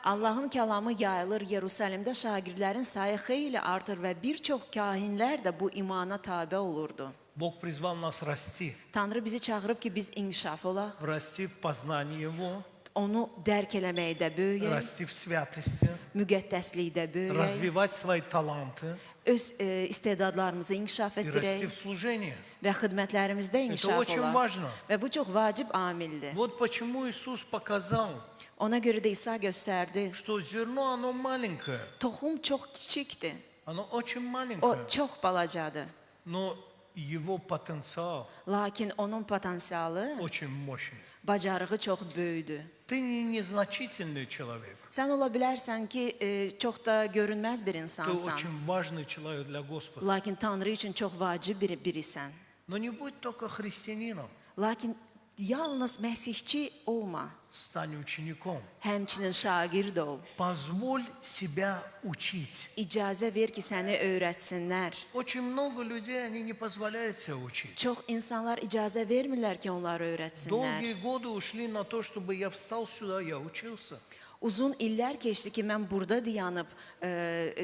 Allahın kəlamı yayılır, Yerusəlimdə şagirdlərin sayı xeyli artır və bir çox kahinlər də bu imana tabe olurdu. Бог призвал нас расти, Tanrı bizi çağırıb ki, biz inkişaf olaq, расти в познании Его, onu dərk eləməkdə böyüyək, расти в святости, müqəddəslikdə böyüyək, развивать свои таланты öz istedadlarımızı inkişaf и расти etdirək в служении. və xidmətlərimizdə inkişaf очень olaq. важно. Və bu çox vacib amildir. Вот почему Иисус показал, Ona görə də İsa göstərdi. что зерно, оно маленькое, Toxum çox kiçikdir. оно очень O маленькое, çox balacadır. но его потенциал Lakin onun potensialı, очень мощный. bacarığı çox böyükdür. Ты не незначительный человек, Sən ola bilərsən ki, çox da görünməz bir ты insansan. очень важный человек для Господа. Lakin Tanrı üçün çox vacib birisən. Но не будь только христианином, Lakin yalnız məsihçi olma. стань учеником. Həmçinin şagird ol. Позволь себя учить. İcazə ver ki, səni öyrətsinlər. Очень много людей, они не позволяют себя учить. Çox insanlar icazə vermirlər ki, onları öyrətsinlər. Долгие годы ушли на то, чтобы я встал сюда, я учился. Uzun illər keçdi ki, mən burada dayanıb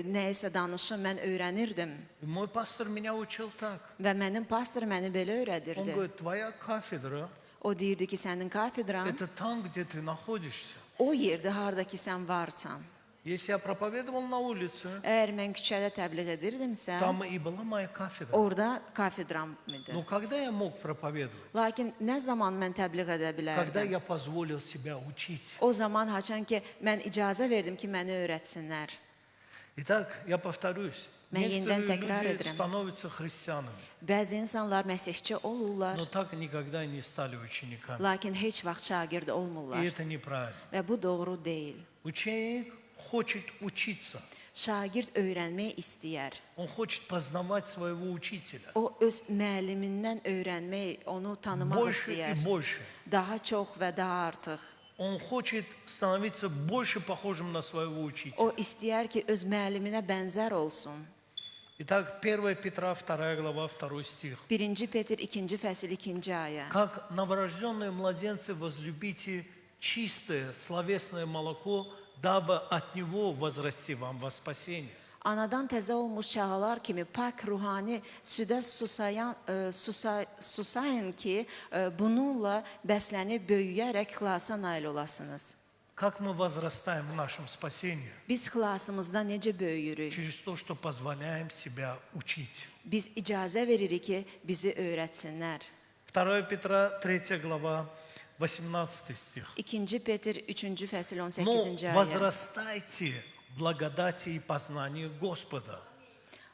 nəyisə danışım, mən öyrənirdim. И мой пастор меня учил так. Və mənim pastor məni belə Он öyrədirdi. говорит, твоя кафедра O deyirdi ki, sənin kafedran – это там, где ты находишься. o yerdə harda ki sən varsan. Если я проповедовал на улице, Əgər mən küçədə təbliğ edirdimsə, там и была моя кафедра. orada kafedram idi. Но когда я мог проповедовать? Lakin nə zaman mən təbliğ edə Когда bilərdim? я позволил себя учить. O zaman haçan ki, mən icazə verdim ki, məni öyrətsinlər. Итак, я повторюсь. Mən yenidən Некоторые təkrar люди edirəm. становятся христианами, Bəzi insanlar məsihçi olurlar, но так никогда не стали учениками. lakin heç vaxt şagird И olmurlar. это неправильно. Və bu doğru deyil. Ученик хочет учиться. Şagird öyrənmək istəyər. Он хочет познавать своего учителя. O öz müəllimindən öyrənmək, onu tanımaq Больше и istəyər. больше. Daha çox və daha artıq. Он хочет становиться больше похожим на своего учителя. O istəyər ki, öz müəlliminə bənzər olsun. Итак, 1 Петра, 2 глава, 2 стих. 1 Petr 2-ci fəsil 2-ci ayə. Как новорожденные младенцы возлюбите чистое словесное молоко, дабы от него возрасти вам во спасение. Anadan təzə olmuş şağalar kimi pak ruhani südə susayın ki, bununla bəslənib böyüyərək xilasa nail olasınız. Как мы возрастаем в нашем спасении? Biz xilasımızda necə böyüyürük? Через то, что позволяем себя учить. Biz icazə veririk ki, bizi öyrətsinlər. 2 Петра, 3 глава, 18 стих. 2 Petr 3-cü fəsil Но 18-ci ayə. возрастайте в благодати и познании Господа,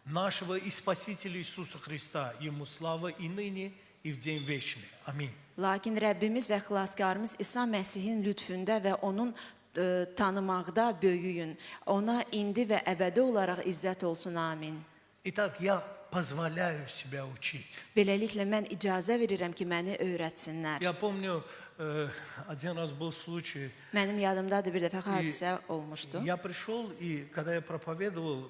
нашего и Спасителя Иисуса Христа. Ему слава и ныне, и в день вечный. Аминь. Lakin Rəbbimiz və xilaskarımız İsa Məsihin lütfündə və onun tanımaqda böyüyün. Ona indi və əbədi olaraq izzət olsun. Amin. Итак, я позволяю себя учить. Beləliklə mən icazə verirəm ki, məni öyrətsinlər. Я помню, один раз был случай, Mənim yadımdadır bir dəfə hadisə olmuşdu. я пришел, и когда я проповедовал,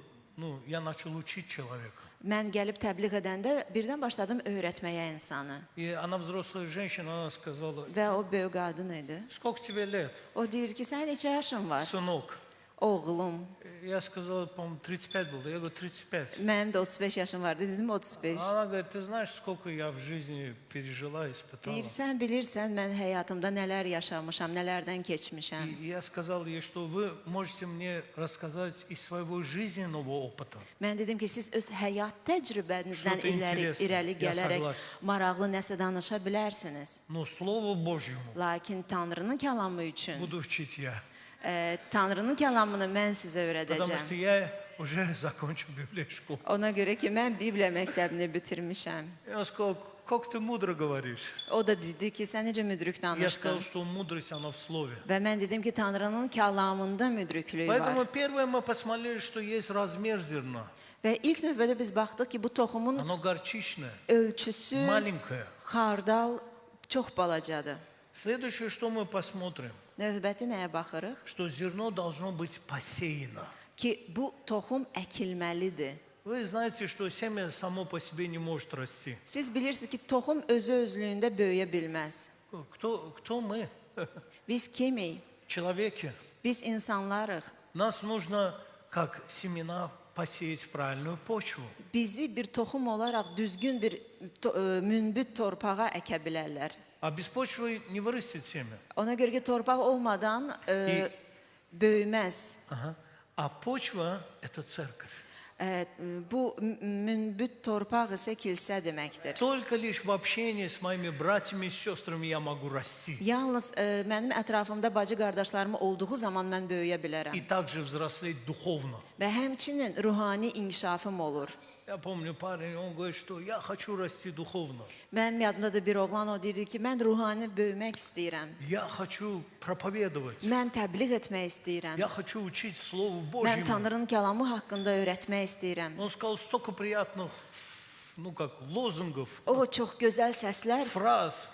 я начал учить человека. Mən gəlib təbliğ edəndə birdən başladım öyrətməyə insanı. И она взрослая женщина, она сказала: Və o böyük qadın idi. сколько тебе лет, O deyir ki, sən neçə yaşın var? сынок? Oğlum. Я сказал, по-моему, 35 было. Я говорю, 35. Mənim də 35 yaşım var. Dedim 35. Она говорит, ты знаешь, сколько я в жизни пережила, испытала? Deyir, sən bilirsən mən həyatımda nələr yaşamışam, nələrdən keçmişəm. И я сказал ей, что вы можете мне рассказать из своего жизненного опыта. Mən dedim ki, siz öz həyat təcrübənizdən Что-то интересное. irəli Я gələrək согласен. maraqlı nəsə danışa bilərsiniz. Но Слову Божьему Lakin Tanrının kəlamı üçün, буду учить я. Tanrının kəlamını mən sizə Потому что öyrədəcəm. я уже закончил библейскую школу. Ona görə ki, mən Bibliya məktəbini bitirmişəm. И он сказал, как ты мудро говоришь. O da dedi ki, sən necə müdrik Я сказал, danışdın? что mудрость, она в Слове. Və mən dedim ki, Tanrının kəlamında müdriklük Поэтому var. первое мы посмотрели, что есть размер зерна. Və ilk növbədə biz baxdıq ki, bu toxumun Оно горчичное, ölçüsü маленькое. xardal çox balacadır. Следующее, что мы посмотрим, Növbəti nəyə baxırıq? что зерно должно быть посеяно. Ki bu toxum əkilməlidir. Вы знаете, что семя само по себе не может расти. Siz bilirsiniz ki, toxum özü-özlüyündə böyüyə bilməz. Кто мы? Biz kimik? Человеки. Biz insanlarıq. Нас нужно, как семена, посеять в правильную почву. Bizi bir toxum olaraq düzgün bir münbit torpağa əkə bilərlər. А без почвы не вырастет семя. Ona görə ki, torpaq olmadan böyüməz. Ага. А почва – это церковь. Bu münbit torpaq isə kilsə deməkdir. Только лишь в общении с моими братьями и сестрами я могу расти. Yalnız mənim ətrafımda bacı qardaşlarım olduğu zaman mən böyüyə bilərəm. И также взрослеть духовно. Və həmçinin ruhani inkişafım olur. Я помню парень, он говорит, что я хочу расти духовно. Mənim yadımdadır bir oğlan o deyirdi ki, mən ruhani böyümək istəyirəm. Я хочу проповедовать. Mən təbliğ etmək istəyirəm. Я хочу учить Слову Mən Божьему. Tanrının kəlamı haqqında öyrətmək istəyirəm. Он сказал столько приятных, лозунгов, O çox gözəl səslər, фраз.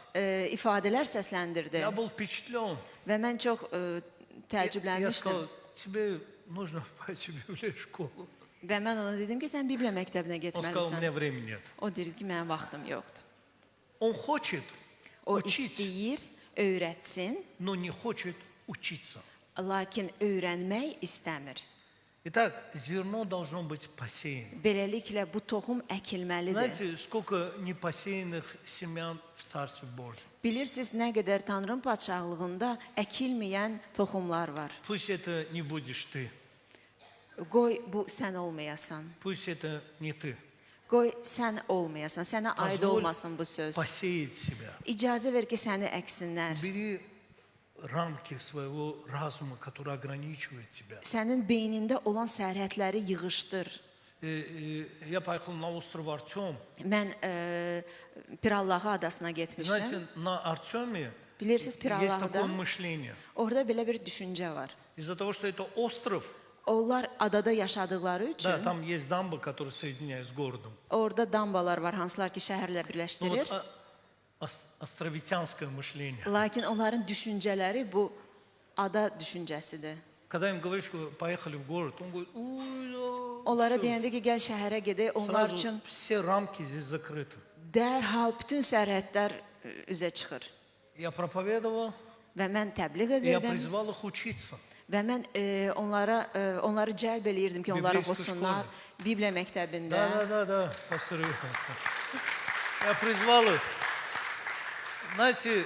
ifadələr səsləndirdi Я был впечатлен. və mən çox Я təəccüblənmişdim. сказал, тебе нужно пойти в библейскую школу. Və mən ona dedim ki, sən Bibliya məktəbinə Он сказал, у меня getməlisən. времени нет. O deyir ki, mənim vaxtım yoxdur. Он хочет O учить, istəyir, öyrətsin, но не хочет учиться. lakin öyrənmək istəmir. Итак, зерно должно быть посеяно. Beləliklə bu toxum əkilməlidir. Знаете, сколько непосеянных семян в Царстве Божьем? Bilirsiniz nə qədər Tanrının padşahlığında əkilməyən toxumlar var. Пусть это не будешь ты. Qoy bu sən olmayasan. Пусть это не ты. Qoy sən olmayasan, sənə aid Позволь olmasın bu söz. посеять себя. İcazə ver ki, səni əksinlər. Бери рамки своего разума, который ограничивает тебя. Sənin beynində olan sərhədləri yığışdır. Я поехал на остров Артем. Mən Pirallağı adasına Знаете, getmişdim. на Артеме Bilirsiniz есть Pirallahda такое мышление. orada belə bir düşüncə var. Из-за того, что это остров, Onlar adada yaşadıkları да, üçün там есть дамба, которая соединяет с городом. orada dambalar var, hansılar ki şəhərlə Ну, birləşdirir. вот, островитянское мышление. Lakin onların düşüncələri bu ada düşüncəsidir. Когда им говоришь, что поехали в город, он говорит, ой, Onlara всё, deyəndə ki, gəl şəhərə gedək, onlar сразу üçün все рамки здесь закрыты. dərhal bütün sərhədlər üzə çıxır. Я проповедовал, Və mən təbliğ и я edirdim призвал их учиться. və mən onları cəlb eləyirdim ki, onlar Bibliya oxusunlar Bibliya məktəbində. Да, пастор Илья. Я призвал их. Знаете,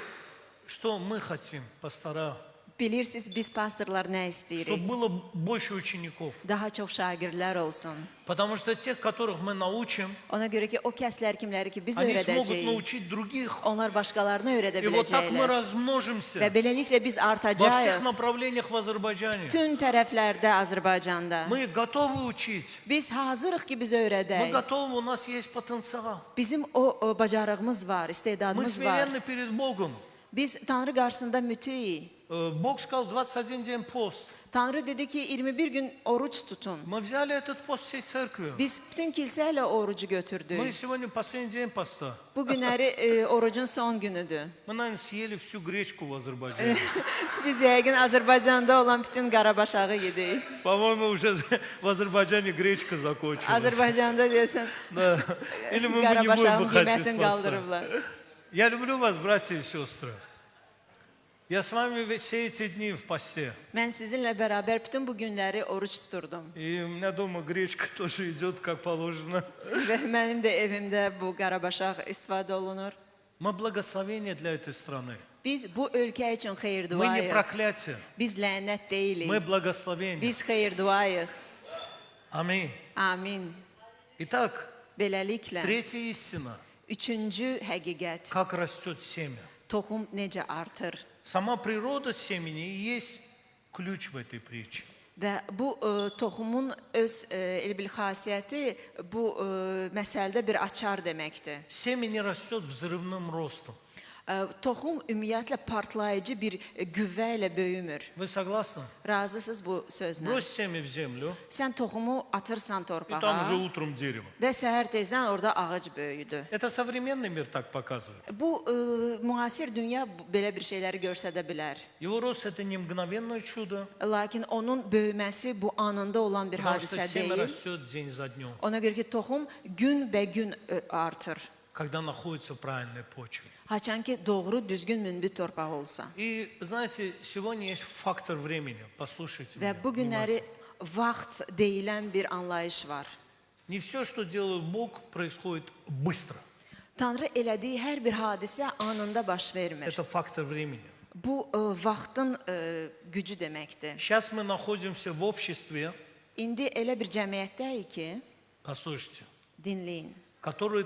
что мы хотим, пастора? Bilirsiniz, biz pastorlar nə Чтобы istəyirik? было больше учеников. Daha çox şagirdlər olsun. Потому что тех, которых мы научим, Ona görə ki, o kəslər kimləri ki, biz они смогут öyrədəcəyik, научить других. onlar başqalarını öyrədə И вот так мы biləcəklər. размножимся Və beləliklə biz во всех artacağıq направлениях в Азербайджане. bütün tərəflərdə Azərbaycanda. Мы готовы учить. Biz hazırıq ki, biz Мы öyrədək. готовы, у нас есть потенциал. Bizim o bacarığımız var, Мы istedadımız var. смиренны перед Богом. Biz Tanrı qarşısında mütiyik. Бог сказал 21 день пост. Tanrı dedi ki 21 gün oruç tutun. Мы взяли этот пост всей церкви. Biz bütün kilsə ilə orucu Мы götürdük. сегодня последний день поста. Bu günləri orucun son günüdür. Мы, наверное, съели всю гречку в Азербайджане. Biz yəqin Azərbaycanda olan bütün qarabaşağı yedik. По-моему, уже в Азербайджане гречка закончилась. Azərbaycanda deyəsən Да. Или мы бы не будем qarabaşağın выходить qiymətini из поста. qaldırıblar. Я люблю вас, братья и сестры. Я с вами все эти дни в посте. Mən sizinlə bərabər bütün bu günləri oruç tuturdum. И у меня дома гречка тоже идет, как положено. Və mənim də evimdə bu qarabaşaq istifadə olunur. Мы благословение для этой страны. Biz bu ölkə üçün xeyir Мы не duayıq. проклятие. Biz lənət deyilik. Мы благословение. Biz xeyir duayıq. Аминь. Amin. Итак, Beləliklə, третья истина. üçüncü həqiqət, Как растет семя. toxum necə artır. Сама природа семени и есть ключ в этой притче. Və bu toxumun öz elə bil xasiyyəti bu məsələdə bir açar deməkdir. Семя не растет взрывным ростом. Toxum ümumiyyətlə partlayıcı bir qüvvə ilə böyümür. Вы согласны? Razısınız bu sözlə? Брось семя в землю, Sən toxumu atırsan и там уже torpağa утром дерево. və səhər tezdən orada ağac böyüdü. Это современный мир так показывает. Bu müasir dünya belə bir şeyləri göstərə bilər. Его рост это не мгновенное чудо, Lakin onun böyüməsi bu anında olan bir потому что hadisə семя deyil. растет день за днем, Ona görə ki, toxum gün artır. когда находится в правильной почве. Haçan ki, doğru, düzgün, münbit torpaq olsa. И знаете, сегодня есть фактор времени. Послушайте Və меня bu günləri внимательно. vaxt deyilən bir anlayış var. Не все, что делает Бог, происходит быстро. Tanrı elədiyi hər bir hadisə anında baş vermir. Это фактор времени. Bu vaxtın gücü deməkdir. Сейчас мы находимся в обществе, İndi elə bir cəmiyyətdəyik ki, послушайте, dinləyin. которое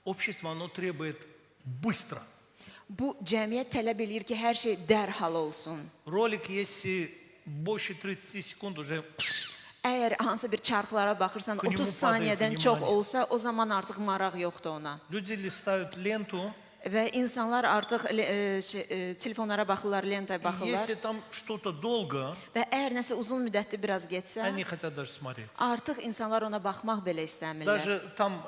общество, оно требует быстро. Bu cəmiyyət tələb eləyir ki, hər şey dərhal olsun. Ролик, если больше 30 секунд, уже Əgər hansısa bir çarxlara baxırsan, К нему 30 saniyədən падает çox внимание. olsa, o zaman artıq maraq yoxdur ona. люди листают ленту, Və insanlar artıq telefonlara baxırlar, lentaya и baxırlar. если там что-то долго, Və əgər nəsə uzun müddətli biraz getsə, они хотят даже смотреть. artıq insanlar ona baxmaq belə istəmirlər. Даже там,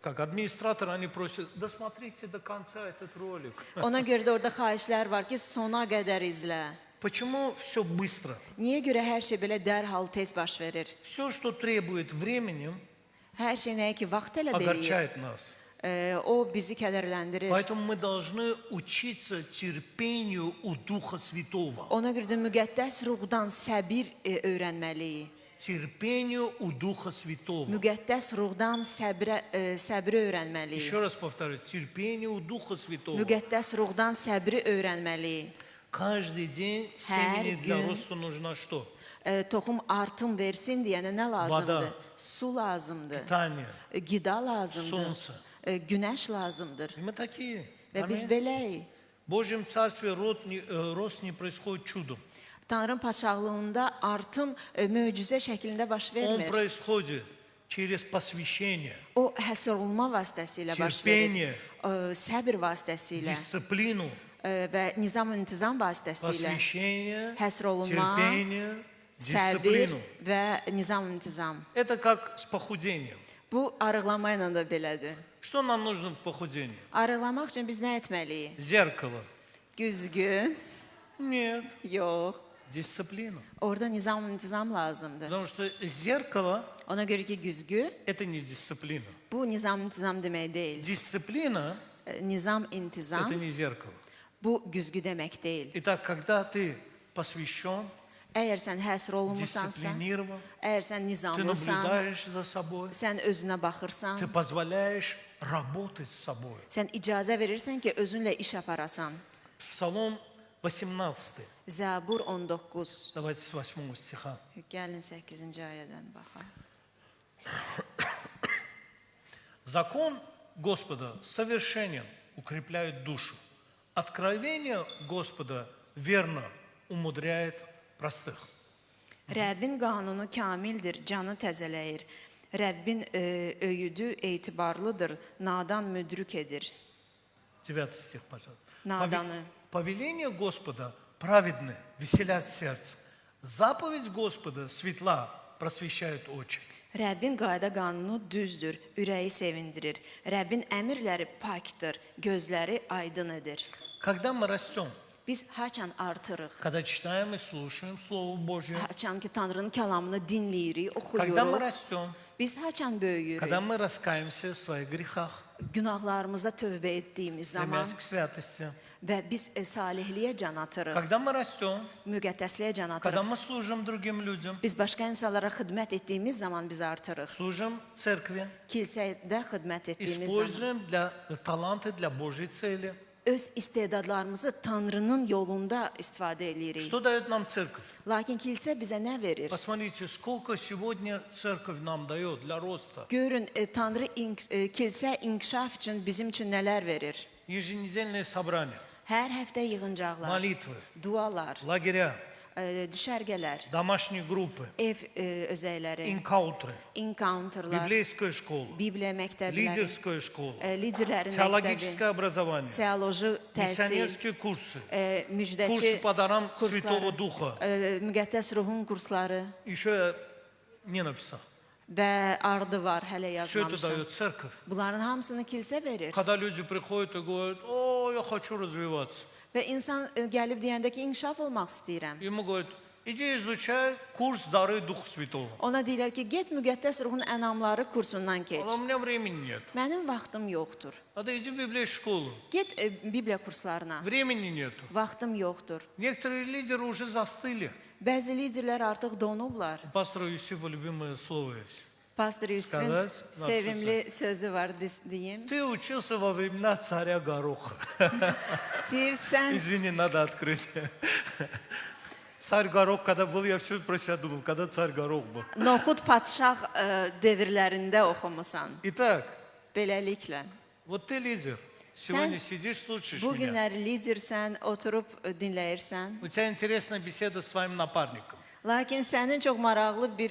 как администратор, они просят, досмотрите до конца этот ролик. Ona görə də orada xahişlər var ki, sona qədər izlə. Почему все быстро? Niyə görə hər şey belə dərhal tez baş verir? Все, что требует времени, Hər şey nəyə ki, vaxt tələb eləyir. огорчает нас. O bizi kədərləndirir. Поэтому мы должны учиться терпению у Духа Святого. Ona görə də müqəddəs ruhdan səbir öyrənməliyik. Терпению у Духа Святого. Müqəddəs ruhdan səbri öyrənməliyik. Еще раз повторю, терпению у Духа Святого. Müqəddəs ruhdan səbri öyrənməliyik. Каждый день семени для роста нужно что? Toxum artım versin deyənə nə lazımdır? Vada. Su lazımdır. Питание. Qida lazımdır. Солнце. Günəş lazımdır. И мы такие. Və biz Аминь. beləyik. В Божьем Царстве рост не происходит чудом. Tanrının padşahlığında artım möcüzə şəklində baş Он vermir. происходит через посвящение, O həsr olunma vasitəsilə baş verir. Səbr vasitəsilə дисциплину, və nizam-intizam vasitəsilə посвящение, həsr olunma, терпение, səbir дисциплину. və nizam-intizam. Это как с pохудением. Bu arıqlama ilə də belədir. Что нам нужно в похудении? Arıqlamaq üçün biz nə etməliyik? Зеркало. Güzgü? Нет, Yox. дисциплина. Orada nizam-intizam lazımdır. Потому что zеркало Ona görə ki, güzgü это не дисциплина. bu nizam-intizam demək deyil. Дисциплина Nizam-intizam это не зеркало. bu güzgü demək deyil. Итак, когда ты посвящен, Əgər sən həsr olunmusansa, дисциплинирован, əgər sən ты nizamlısan, наблюдаешь за собой, sən özünə baxırsan, ты позволяешь работать с собой. sən icazə verirsən ki, özünlə iş aparasan. Псалом 18. Zəbur 19. Давайте с 8 стиха. Gəlin 8-ci ayədən baxaq. Закон Господа совершенен, укрепляет душу. Откровение Господа верно умудряет простых. Rəbbin qanunu kamildir, canı təzələyir. Rəbbin öyüdü etibarlıdır, nadan müdrük edir. 9 стих, пожалуйста. Наданное. Повеление Господа праведны, веселят сердце. Заповедь Господа светла, просвещает очи. Rəbbin qayda qanunu düzdür, ürəyi sevindirir. Rəbbin əmirləri pakdır, gözləri aydın edir. Когда мы rastем, Biz haçan artırıq. когда читаем и слушаем Слово Божье, Haçan ki Tanrının kəlamını dinləyirik, когда мы oxuyuruq. rastем, Biz haçan böyüyürük. когда мы раскаемся в своих грехах, Günahlarımıza tövbə etdiyimiz zaman стремясь к святости, və biz salihliyə can atırıq, когда мы rastем, müqəddəsliyə can когда atırıq. мы служим другим людям, Biz başqa insanlara xidmət etdiyimiz zaman biz artırıq. служим церкви, Kilsədə xidmət etdiyimiz zaman используем таланты для Божьей цели. öz istedadlarımızı Tanrının yolunda istifadə edirik. Что dает нам церковь? Lakin kilsə bizə nə verir? Посмотрите, сколько сегодня церковь нам дает для роста. Görün, Tanrı kilsə inkişaf üçün bizim üçün nələr verir? Еженедельные собрания, Hər həftə yığıncaqlar, молитвы, dualar, лагеря, düşərgələr, домашние группы, ev özəyləri, инкаунтеры, encounterlar, библейская школа, Bibliya məktəbləri, лидерская школа, liderlərin məktəbi, теологическое образование, teoloji təhsil, миссионерские курсы, müjdəçi курсы по дарам Святого kursları, Духа. müqəddəs ruhun kursları Еще я не написал. və ardı var, hələ Все это yazmamışam. дает церковь. Bunların hamısını kilsə verir. Когда люди приходят и говорят, о, я хочу развиваться. Və insan gəlib deyəndə ki, inkişaf olmaq istəyirəm. Ему говорят, иди изучай курс дары Духа Святого. Ona deyirlər ki, get müqəddəs ruhun ənamları kursundan keç. А у меня времени нет. Mənim vaxtım yoxdur. А да иди в библейскую школу. Get Bibliya kurslarına. Времени нету. Vaxtım yoxdur. Некоторые лидеры уже застыли. Bəzi liderlər artıq donublar. У пастора Юсифа любимое слово есть. Pastor Yusufun Сказать, sevimli sözü var deyim. Ты учился во времена царя Гороха. Deyir, sən Извини, надо открыть. Царь Горох, когда был, я все про себя думал, когда царь Горох был. Noxud padşah devirlərində oxumusan. Итак, Beləliklə. вот ты лидер. Сегодня сидишь, слушаешь Bu меня. günlər lidersən, oturub dinləyirsən. У тебя интересная беседа с твоим напарником. Lakin sənin çox maraqlı bir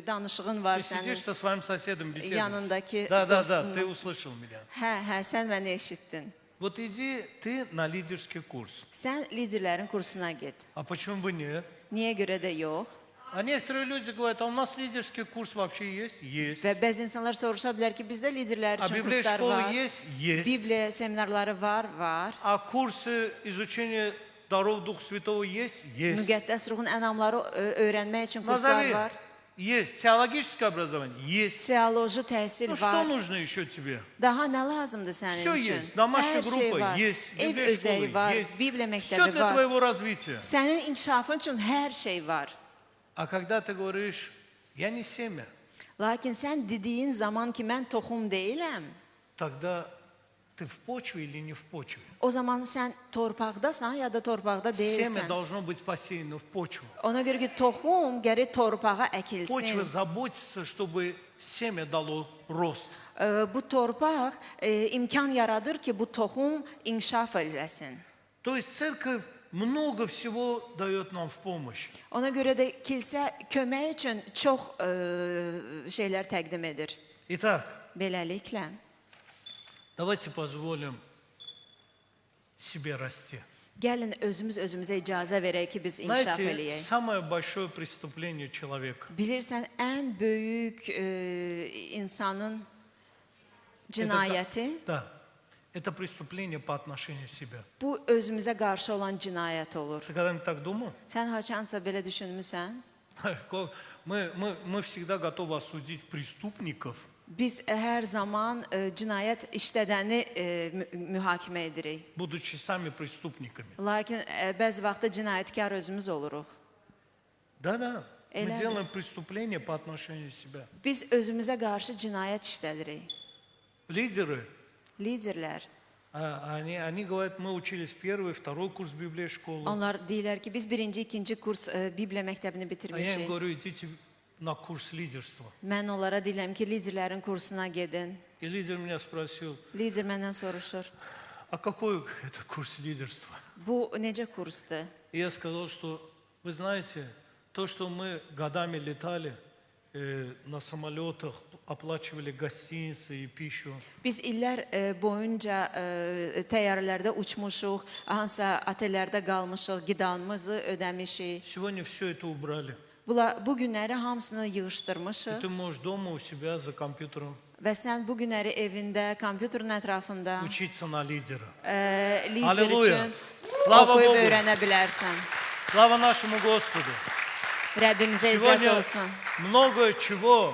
danışığın var Ты sənin сидишь со своим соседом, беседуешь. yanındakı Да, dostunla. ты услышал меня. Hə, sən məni eşitdin. Вот иди ты на лидерский курс. Sən liderlərin kursuna get. А почему бы нет? Niyə görə də yox? А некоторые люди говорят, а у нас лидерский курс вообще есть? Есть. Və bəzi insanlar soruşa bilər ki, bizdə liderlər А üçün библейская kurslar школа var. есть? Есть. Bibliya seminarları var. А курсы изучения даров Духа Святого есть? Есть. Müqəddəs ruhun ənamları öyrənmək üçün kurslar Назови. var. Есть. Теологическое образование? Есть. Teoloji təhsil Ну что var. нужно еще тебе? Daha nə lazımdır sənin Всё üçün? есть. Домашняя Hər şey группа var. есть. Ev Библейская özəyi школа var, есть. Bibliya Все məktəbi для var. твоего развития. Sənin inkişafın üçün hər şey var. А когда ты говоришь, я не семя, Lakin sən dediyin zaman ki, mən toxum deyiləm, тогда ты в почве или не в почве. O zaman sən torpaqdasan ya da torpaqda Семя deyilsən. должно быть посеяно в почву. Ona görə ki, toxum gərək torpağa əkilsin. Почва заботится, чтобы семя дало рост. Bu torpaq imkan yaradır ki, bu toxum inkişaf eləsin. То есть церковь много всего дает нам в помощь. Ona görə də kilsə kömək üçün çox şeylər təqdim edir. Итак, Beləliklə, давайте позволим себе расти. gəlin özümüzə icazə verək ki, biz inkişaf Знаете, eləyək. самое большое преступление человека Bilirsən, ən böyük insanın cinayəti да, это преступление по отношению к себе. bu özümüzə qarşı olan cinayət olur. Ты когда-нибудь так думал? Sən haçansa belə düşünmüsən? Мы всегда готовы осудить преступников, Biz hər zaman cinayət işlədəni mühakimə edirik. будучи сами преступниками. Lakin bəzi vaxtda cinayətkar özümüz oluruq. Да-да, мы Эля. делаем преступление по отношению к себе. Biz özümüzə qarşı cinayət işlədirik. Лидеры, Liderlər, они говорят, мы учились первый, второй курс Библии школы. onlar deyirlər ki, biz birinci, ikinci kurs Bibliya məktəbini А я им bitirmişik. говорю, идите на курс лидерства. Mən onlara deyirəm ki, liderlərin kursuna gedin. И лидер меня спросил, Lider məndən soruşur, а какой это курс лидерства? bu necə kursdur? И я сказал, что, вы знаете, то, что мы годами летали на самолетах, оплачивали гостиницы и пищу, Biz illər boyunca təyyarələrdə uçmuşuq, hansısa otellərdə qalmışıq, qidanımızı ödəmişik. сегодня все это убрали. Bu günləri hamısını И yığışdırmışıq ты можешь дома у себя за компьютером və sən bu günləri evində, kompüterin ətrafında учиться на лидера. lider Halleluya. üçün Slava oxuyub Bogu. öyrənə bilərsən. Слава нашему Господу! Rəbbimizə izzət Сегодня olsun. много чего,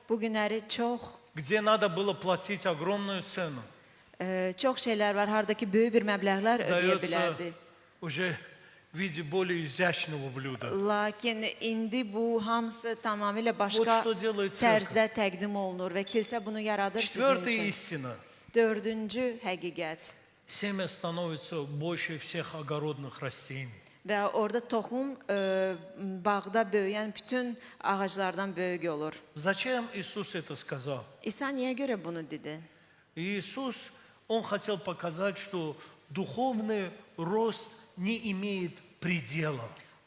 Bu günləri çox где надо было платить огромную цену, çox şeylər var, hardakı böyük bir məbləğlər ödəyə дается bilərdi. уже в виде более изящного блюda. Lakin indi bu hamısı tamamilə Вот başqa что делает церковь. tərzdə təqdim olunur və kilsə bunu yaradır sizin Четвертая üçün. истина. Dördüncü həqiqət Семя становится больше всех огородных растений. və orada toxum bağda böyüyən bütün ağaclardan böyük olur. Зачем Иисус это сказал? İsa niyə görə bunu dedi? Иисус, Он хотел показать, что духовный рост не имеет предела.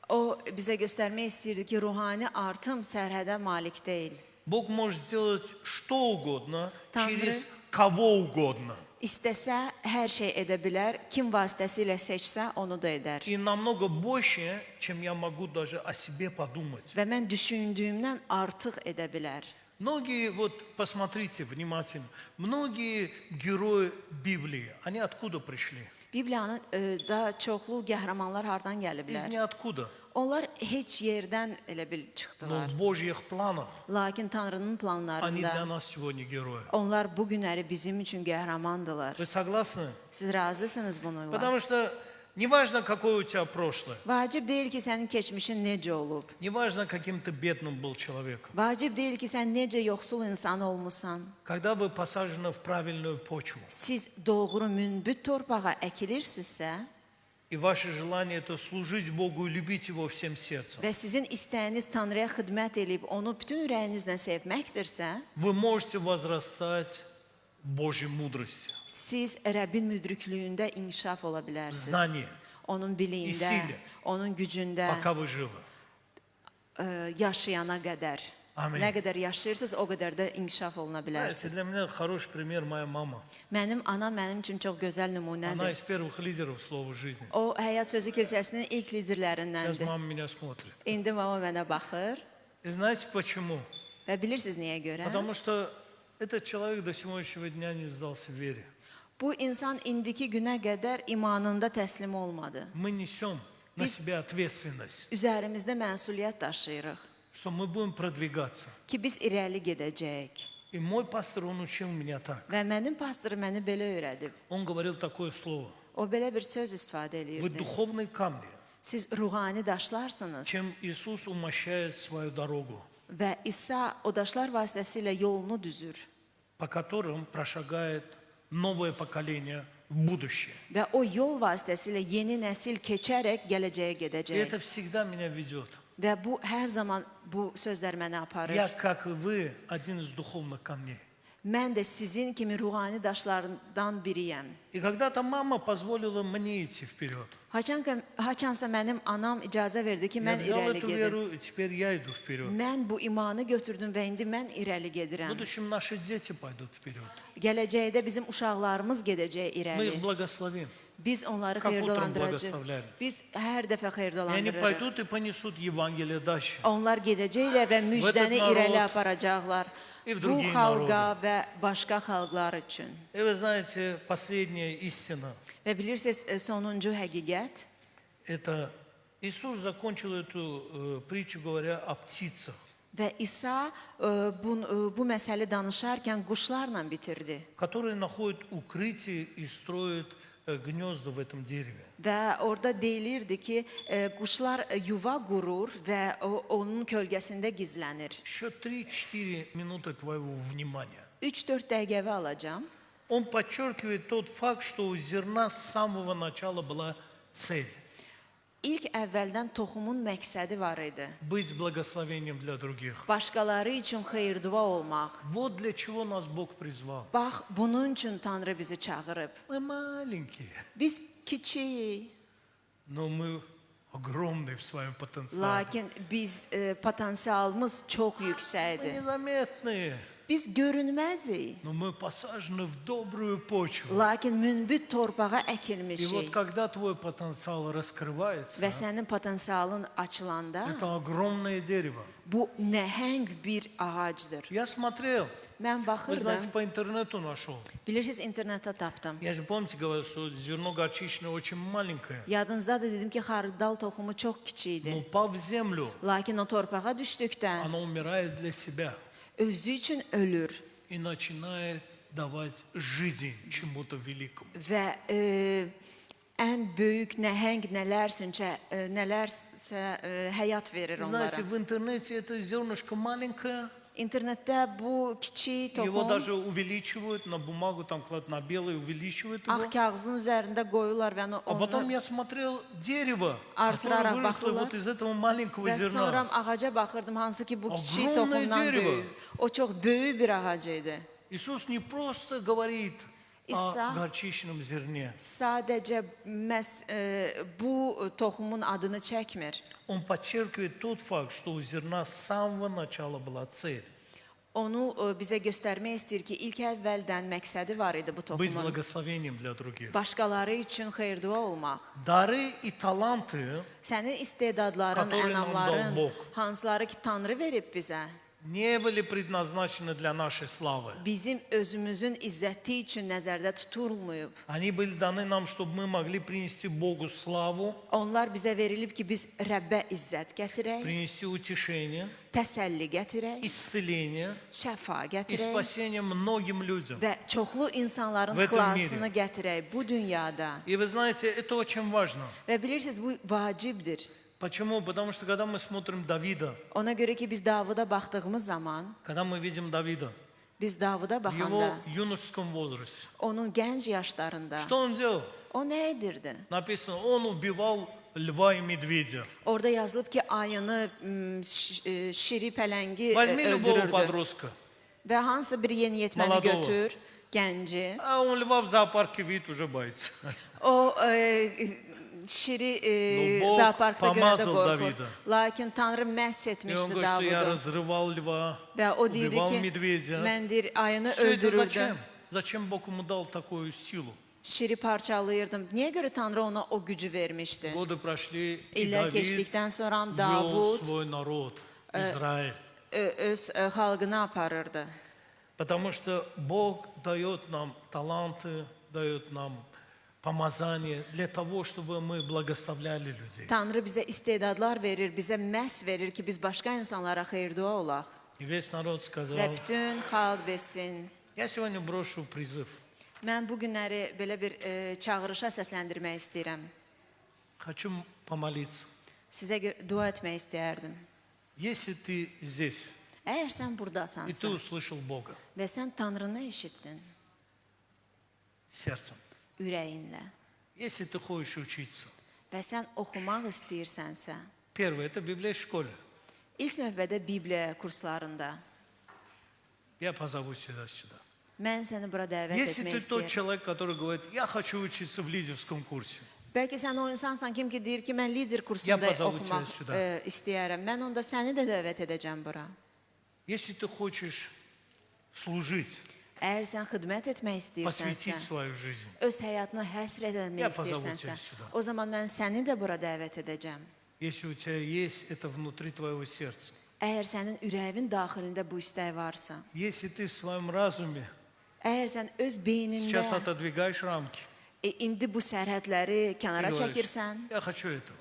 O bizə göstərmək istəyirdi ki, ruhani artım sərhədə malik deyil. Бог может сделать что угодно Tanrı- через кого угодно. İstəsə hər şey edə bilər, kim vasitəsilə seçsə onu da edər. И намного больше, чем я могу даже о себе подумать. Və mən düşündüyümdən artıq edə bilər. Многие, вот посмотрите внимательно, многие герои Библии, они откуда пришли? Bibliyanın da çoxlu qəhrəmanlar hardan Из gəliblər? ниоткуда. Onlar heç yerdən elə bil Но çıxdılar. в Божьих планах Lakin Tanrının они для planlarında нас сегодня герои. onlar bu günləri bizim üçün qəhrəmandılar. Вы согласны? Siz razısınız bununla? Потому что неважно, какое у тебя прошлое, Vacib deyil ki, sənin keçmişin necə olub. неважно, каким ты бедным был человеком. Vacib deyil ki, sən necə yoxsul insan olmusan. Когда вы посажены в правильную почву, Siz doğru münbit torpağa əkilirsinizsə и ваше желание это служить Богу и любить Его всем сердцем, və sizin istəyiniz Tanrıya xidmət edib onu bütün ürəyinizlə sevməkdirsə, вы можете возрастать в Божьей мудрости, siz Rəbbin müdrikliyində inkişaf ola bilərsiniz. знании, Onun biliyində, İsili. onun gücündə пока вы живы. yaşayana qədər. Amin. Nə qədər yaşayırsınız, o qədər də inkişaf oluna Знаете, bilərsiniz. для меня хороший пример моя мама. Mənim anam mənim üçün çox gözəl Она nümunədir. из первых лидеров слова жизни. O həyat sözü kilsəsinin ilk Сейчас liderlərindəndir. мама меня смотрит. İndi mama mənə baxır И знаете почему? və bilirsiniz niyə görə? Потому что этот человек до сегодняшнего дня не сдался в вере. Bu insan indiki günə qədər imanında təslim olmadı. Мы несем на Biz- себя ответственность, Üzərimizdə məsuliyyət daşıyırıq что мы будем продвигаться. ki, biz irəli gedəcəyik. И мой пастор, он учил меня так. Və mənim pastorum məni belə öyrədib. Он говорил такое слово. O belə bir söz istifadə Вы eləyirdi. духовные камни, Siz ruhani daşlarsınız чем Иисус умощает свою дорогу, və İsa o daşlar vasitəsilə yolunu düzür. по которым прошагает новое поколение в будущее. Və o yol vasitəsilə yeni nəsil keçərək gələcəyə И gedəcək. это всегда меня ведет. Və bu hər zaman bu sözlər məni aparır. Я, как и вы, один из dуховных камней. Mən də sizin kimi ruhani daşlardan biriyəm. И когда-то мама позволила мне идти вперед. Haçansa mənim anam icazə verdi ki, Я mən взял irəli эту gedim. веру, и теперь я иду вперед. Mən bu imanı götürdüm və indi mən irəli В gedirəm. будущем наши дети pойдут вперед. Gələcəkdə bizim uşaqlarımız gedəcək Мы их irəli. благословим. Biz onları Как утром xeyirdalandıracağıq. благословляли. Biz hər dəfə И они xeyirdalandırırıq. пойдут и понесут Евангелие дальше. Onlar gedəcəklər və müjdəni narod irəli aparacaqlar. и в Bu другие xalqa və başqa xalqlar üçün. И вы знаете, последняя истина. Və bilirsiniz, sonuncu həqiqət, Это Иисус закончил эту притчу, говоря о птицах, və İsa bu məsələ danışarkən quşlarla bitirdi. которые naходят укрытие и строят гнезда в этом дереве. Və orada deyilirdi ki, quşlar yuva qurur və onun kölgəsində gizlənir. Еще 3-4 минуты твоего внимания. 3-4 dəqiqəvi alacağam. Он подчеркивает тот факт, что у зерна с самого начала была цель. İlk əvvəldən toxumun məqsədi var idi. Быть благословением для других. Başqaları üçün xeyir-dua olmaq. Вот для чего нас Бог призвал. Bax, bunun üçün Tanrı bizi çağırıb. Мы маленькие, Biz kiçiyik, но мы огромные в своем потенциале. lakin biz potensialımız çox Мы yüksəkdir. незаметные, Biz görünməzik, но мы посажены в добрую почву. lakin münbit torpağa И вот əkilmişik. когда твой потенциал раскрывается, Və sənin potensialın açılanda это огромное дерево. bu nəhəng bir ağacdır. Я смотрел, Mən вы знаете, baxırdım, по интернету нашел. bilirsiniz internetdə tapdım. Я же, помните, говорил, что зерно горчичное очень маленькое. Yadınızdadır dedim ki, xardal toxumu çox kiçik idi. Но упав в землю, Lakin o torpağa düşdükdə оно умирает для себя özü üçün ölür и начинает давать жизнь чему-то великому. və ən böyük nəhəng nələrsə həyat verir Вы onlara. знаете, в интернете это зернышко маленькое, İnternetdə bu kiçik его toxum даже увеличивают, на бумагу там кладут, на белый увеличивают ağ его. kağızın üzərində qoyurlar və А потом onu я смотрел дерево, Artırarak которое выросло bakırlar. вот из этого маленького və sonra зерна. ağaca baxırdım hansı ki bu kiçik Огромное toxumdan дерево. böyük. O çox böyük bir ağac idi. Иисус не просто говорит İsa- о горчичном зерне, Sadəcə bu toxumun adını çəkmir. он подчеркивает тот факт, что у зерна с самого начала была цель. Onu bizə göstərmək istəyir ki, ilk əvvəldən məqsədi var idi bu Быть toxumun. благословением для других. Başqaları üçün xeyir-dua olmaq. Дары и таланты Sənin istedadların, Который нам ənamların, dal Bog. hansıları ki Tanrı verib bizə, не были предназначены для нашей славы. bizim özümüzün izzəti üçün nəzərdə tutulmayıb. Они были dаны нам, чтобы мы могли принести Богу славу, Onlar bizə verilib ki, biz Rəbbə izzət gətirək, принести утешение, təsəlli gətirək, исцеление şəfa и gətirək спасение многим людям. və çoxlu insanların В этом xilasını gətirək bu dünyada. И вы знаете, это очень важно. Və bilirsiniz, bu vacibdir. Почему? Потому что когда мы смотрим Давида, Ona görə ki, biz Davuda baxdığımız zaman, когда мы видим Давида biz Davuda в его baxanda, юношеском возрасте, onun gənc yaşlarında, что он делал? o nə edirdi? Написано, он убивал льва и медведя. Orada yazılıb ki, ayını, şiri, pələngi Возьми любого öldürürdü. подростка, Və hansı bir yeniyetməni Молодого. götür, gənci, а он льва в зоопарке видит, уже боится. o şiri No, Bog zooparkda görəndə pomazal qorxur. Davida. Lakin Tanrı məhs И он etmişdi говорит, что я Davudu. разрывал льва, Və o deyirdi убивал ki, медведя. mən deyir, ayını Все это öldürürdüm. зачем? Зачем Бог ему дал такую силу? Şiri parçalayırdım. Niyə görə Tanrı ona o gücü vermişdi? Годы прошли, и İllər Давид keçdikdən sonra вел Davud свой народ, Израиль. öz xalqını aparırdı. Потому что Бог дает нам таланты, дает нам помазание для того, чтобы мы благословляли людей. Tanrı bizə istedadlar verir, bizə məhs verir ki, biz başqa insanlara xeyir-dua olaq. И весь народ сказал, Və bütün xalq desin. я сегодня брошу призыв. Mən bu günləri belə bir çağırışa səsləndirmək istəyirəm. Хочу помолиться. Sizə dua etmək istəyərdim. Если ты здесь, Əgər sən и ты burdasansa услышал Бога, və sən Tanrını eşitdin, сердцем. ürəyinlə Если ты хочешь учиться, və sən oxumaq istəyirsənsə, первое, это Библия в школе. ilk növbədə Bibliya kurslarında Я позову тебя сюда. mən səni bura dəvət Если etmək ты тот istəyirəm. человек, который говорит, я хочу учиться в лидерском курсе, Bəlkə sən o insansan kim ki deyir ki, mən lider Ya kursunda позову oxumaq тебя сюда. istəyərəm. Mən onda səni də dəvət edəcəm bura. если ты хочешь служить, Əgər sən xidmət etmək istəyirsənsə, посвятить свою жизнь, öz həyatını həsr Ya edilmək позову istəyirsənsə, тебя сюда. o zaman mən səni də bura dəvət edəcəm. если у тебя есть это внутри твоего сердца, Əgər sənin ürəyin daxilində bu istək varsa, если ты в своем разуме əgər sən öz beynində сейчас отодвигаешь рамки, indi bu sərhədləri и kənara говоришь, çəkirsən я хочу этого,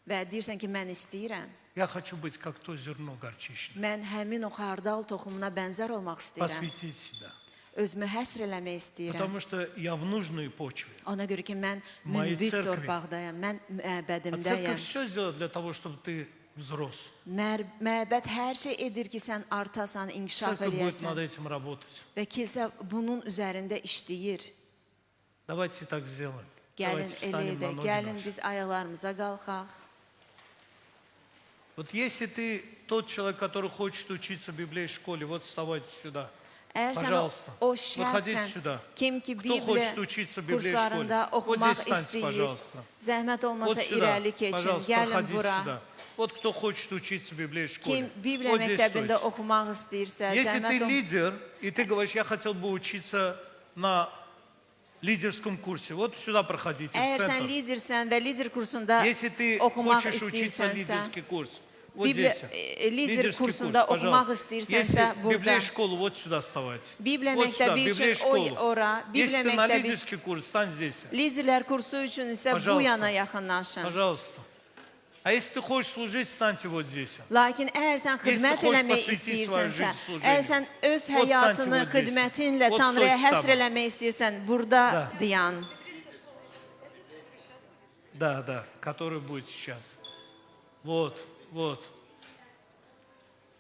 və deyirsən ki, mən istəyirəm, я хочу быть как то зерно горчичное, mən həmin o xardal toxumuna bənzər olmaq istəyirəm, посвятить себя. özümü həsr eləmək istəyirəm. Потому что я в нужной почве. Ona görə ki, mən Мои münbit церкви. torpaqdayam, mən А məbədimdəyəm. церковь все сделает для того, чтобы ты взрос. Məbəd hər şey edir ki, sən artasan, inkişaf Церковь будет над eləyəsən этим работать. və kilsə bunun üzərində işləyir. Давайте так сделаем. Gəlin Давайте elə встанем на edək, ноги gəlin наши. biz ayaqlarımıza qalxaq. Вот если ты тот человек, который хочет учиться в библейской школе, вот вставайте сюда. Əgər sən Пожалуйста, o выходите şəxsən, сюда. kim ki Кто Bibliya хочет учиться в библейской kurslarında школе? Вот oxumaq здесь встаньте, istəyir, пожалуйста. zəhmət Вот olmasa сюда, irəli keçin, пожалуйста, gəlin проходите bura. сюда. Вот кто хочет учиться в библейской школе. Kim Bibliya Вот здесь məktəbində стойте. oxumaq istəyirsə, Если ты zəhmət olmasa. лидер, и ты говоришь, я хотел бы учиться на лидерском курсе, вот сюда проходите, в Əgər sən центр. lidersən və lider kursunda Если ты oxumaq хочешь учиться istəyirsənsə, лидерский курс, вот Bibliya здесь. lider Лидерский kursunda курс, oxumaq пожалуйста. istəyirsənsə, Если burada библейскую школу, вот сюда вставайте. Bibliya Вот сюда, məktəbi библейскую üçün школу. ora, Если Bibliya ты на məktəbi лидерский курс, стань здесь. liderlər kursu üçün isə bu Пожалуйста. yana yaxınlaşın. Пожалуйста. А если ты хочешь служить, встаньте вот здесь. Lakin əgər sən xidmət хочешь eləmək посвятить свою istəyirsənsə, жизнь служению, əgər sən öz вот həyatını станьте вот здесь. xidmətinlə Вот Tanrıya стойте həsr там. eləmək istəyirsən, burada Да. dayan. Да, да, который будет сейчас. Вот, вот.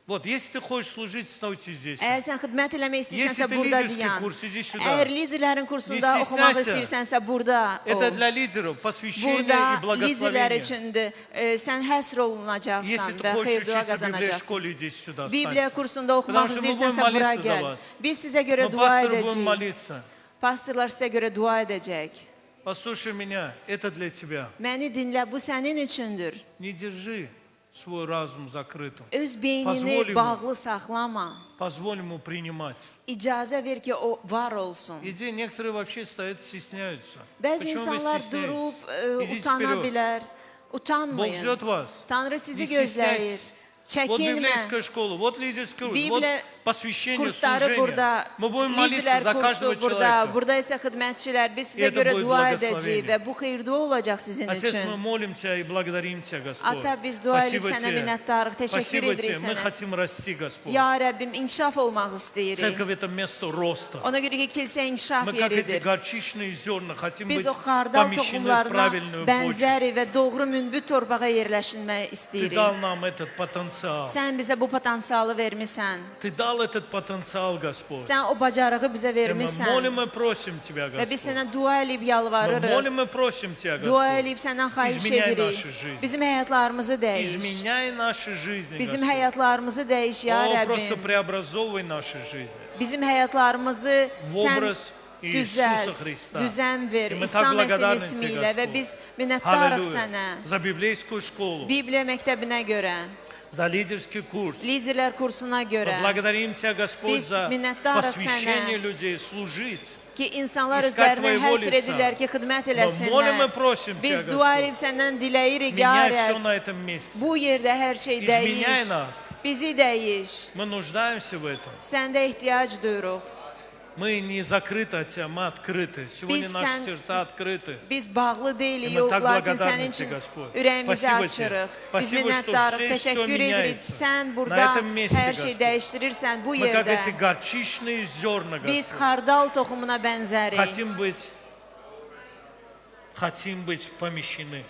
Вот, если ты хочешь служить, стойте здесь. Əgər sən xidmət eləmək istəyirsənsə, Если ты burada лидерский dayan. курс, иди сюда. Əgər liderlərin kursunda Не oxumaq стесняйся. istəyirsənsə, burada Это ol. для лидеров, посвящение Burada и liderlər благословение. üçündür. Sən həsr olunacaqsan Если ты və хочешь xeyir-dua учиться в библейской qazanacaqsan. школе, иди сюда, Bibliya встаньте. kursunda oxumaq Потому что мы будем istəyirsənsə, bura молиться за gəl. вас. Biz sizə görə Мы dua пасторы будем edəcəyik. молиться. Pastorlar sizə görə dua edəcək. Послушай меня, это для тебя. Məni dinlə, bu sənin üçündür. Не держи свой разум закрытым. Öz beynini Позволь ему. bağlı saxlama. Позволь ему принимать. İcazə ver ki, o var olsun. Иди, некоторые вообще стоят, стесняются. Bəzi Почему вы insanlar стесняетесь? durub Идите utana вперед. bilər. Бог Utanmayın. ждет вас. Tanrı sizi Не gözləyir. стесняйтесь. Вот Çəkinmə. библейская школа, вот лидерский курс, вот Bibliya посвящение kursları служения. burada, Мы будем молиться liderlər за kursu каждого burada, человека. burada isə xidmətçilər. Biz sizə это görə будет dua благословение. edəcəyik və bu xeyir-dua olacaq sizin Отец, мы üçün. молим Тебя и благодарим Тебя, Господь. Ata, biz dua edib Спасибо sənə Тебе. minnətdarıq, təşəkkür Спасибо edirik Тебе. Мы sənə. хотим расти, Господь. Ya Rəbbim, inkişaf olmaq istəyirik. Церковь – это место роста. Ona görə ki, kilsə inkişaf Мы, как эти yeridir. горчичные зерна, хотим быть Biz o xardal помещены в toxumlarına правильную почву. bənzərik və doğru münbit torpağa yerləşinmək Ты istəyirik. дал нам этот потенциал. Sən bizə bu potensialı vermisən. Ты dal этот потенциал, Господь. Sən o bacarığı bizə И мы vermisən. молим и просим Тебя, Və biz Господь. sənə dua edib Мы yalvarırıq. молим и просим Тебя, Dua Господь. edib səndən xahiş İzminyay edirik. naşı жизнь. Bizim həyatlarımızı dəyiş. Изменяй наши жизни, Bizim Господь. həyatlarımızı dəyiş, ya О, просто Rəbbim. преобразовывай наши жизни. Bizim həyatlarımızı В sən образ Иисуса düzəlt, Христа. düzən ver. И мы İsa так Məsihin благодарны ismi Тебе, ilə və Господь. biz minnətdarıq Аллилуйя. sənə. За библейскую школу, Bibliya məktəbinə görə, за лидерский курс. liderlər kursuna görə. Мы благодарим Тебя, Господь, Biz за minnətdarıq посвящение sənə. людей служить. Ki insanlar İskət özlərinə Твоего həsr лица. edirlər ki, xidmət Мы молим и eləsinlər. просим Biz Тебя, dua Господь. edib səndən diləyirik, ya Меняй все Rəbb. на этом месте. Bu yerdə hər şey İzminyay dəyiş. нас. Bizi dəyiş. Мы нуждаемся в этом. Səndə ehtiyac duyuruq. Мы не закрыты от Тебя, мы открыты. Сегодня Biz наши sən- сердца открыты. Biz bağlı deyilik, И мы yox, так lakin благодарны sənin Тебе, üçün Господь. ürəyimizi Спасибо açırıq. Тебе. Biz Спасибо, что minnətdarıq, все təşəkkür edirik. меняется. Sən На burada этом месте, hər şey Господь. dəyişdirirsən bu Мы как yerdə. эти горчичные зерна, Biz Господь. xardal toxumuna bənzərik. Хотим быть помещены.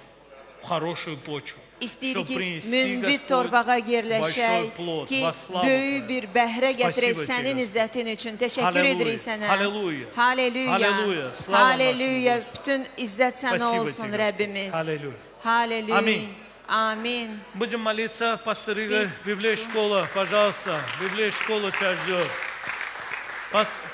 хорошую почву. İstəyirik Чтоб ki, принести, münbit Господь, torbağa yerləşək, большой plod, ki, во славу böyük Твою. bir bəhrə gətirək Спасибо sənin тебе, izzətin üçün. Təşəkkür Halleluya, edirik sənə. halleluya, Halleluya. halleluya, slava Halleluya. našemu Bütün izzət sənə Спасибо olsun тебе, Rəbbimiz. Halleluya. Halleluya. Аминь. Amin. Будем молиться, пастор Игорь, Без- Библия школа, пожалуйста, Библия школа тебя ждет.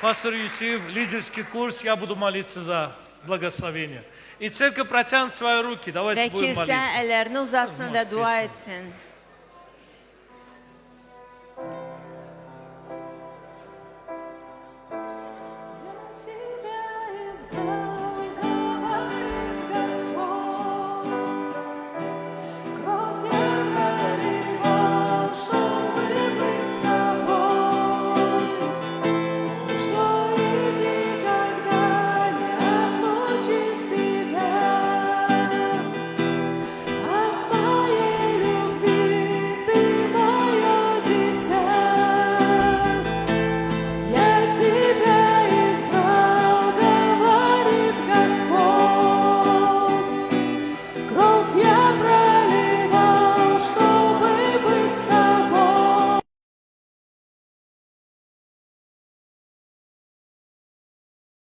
Пастор Юсиф, лидерский курс, я буду молиться за благословение. И церковь протянет свои руки, давайте Və будем kilsə молиться. əllərini uzatsın və dua etsin.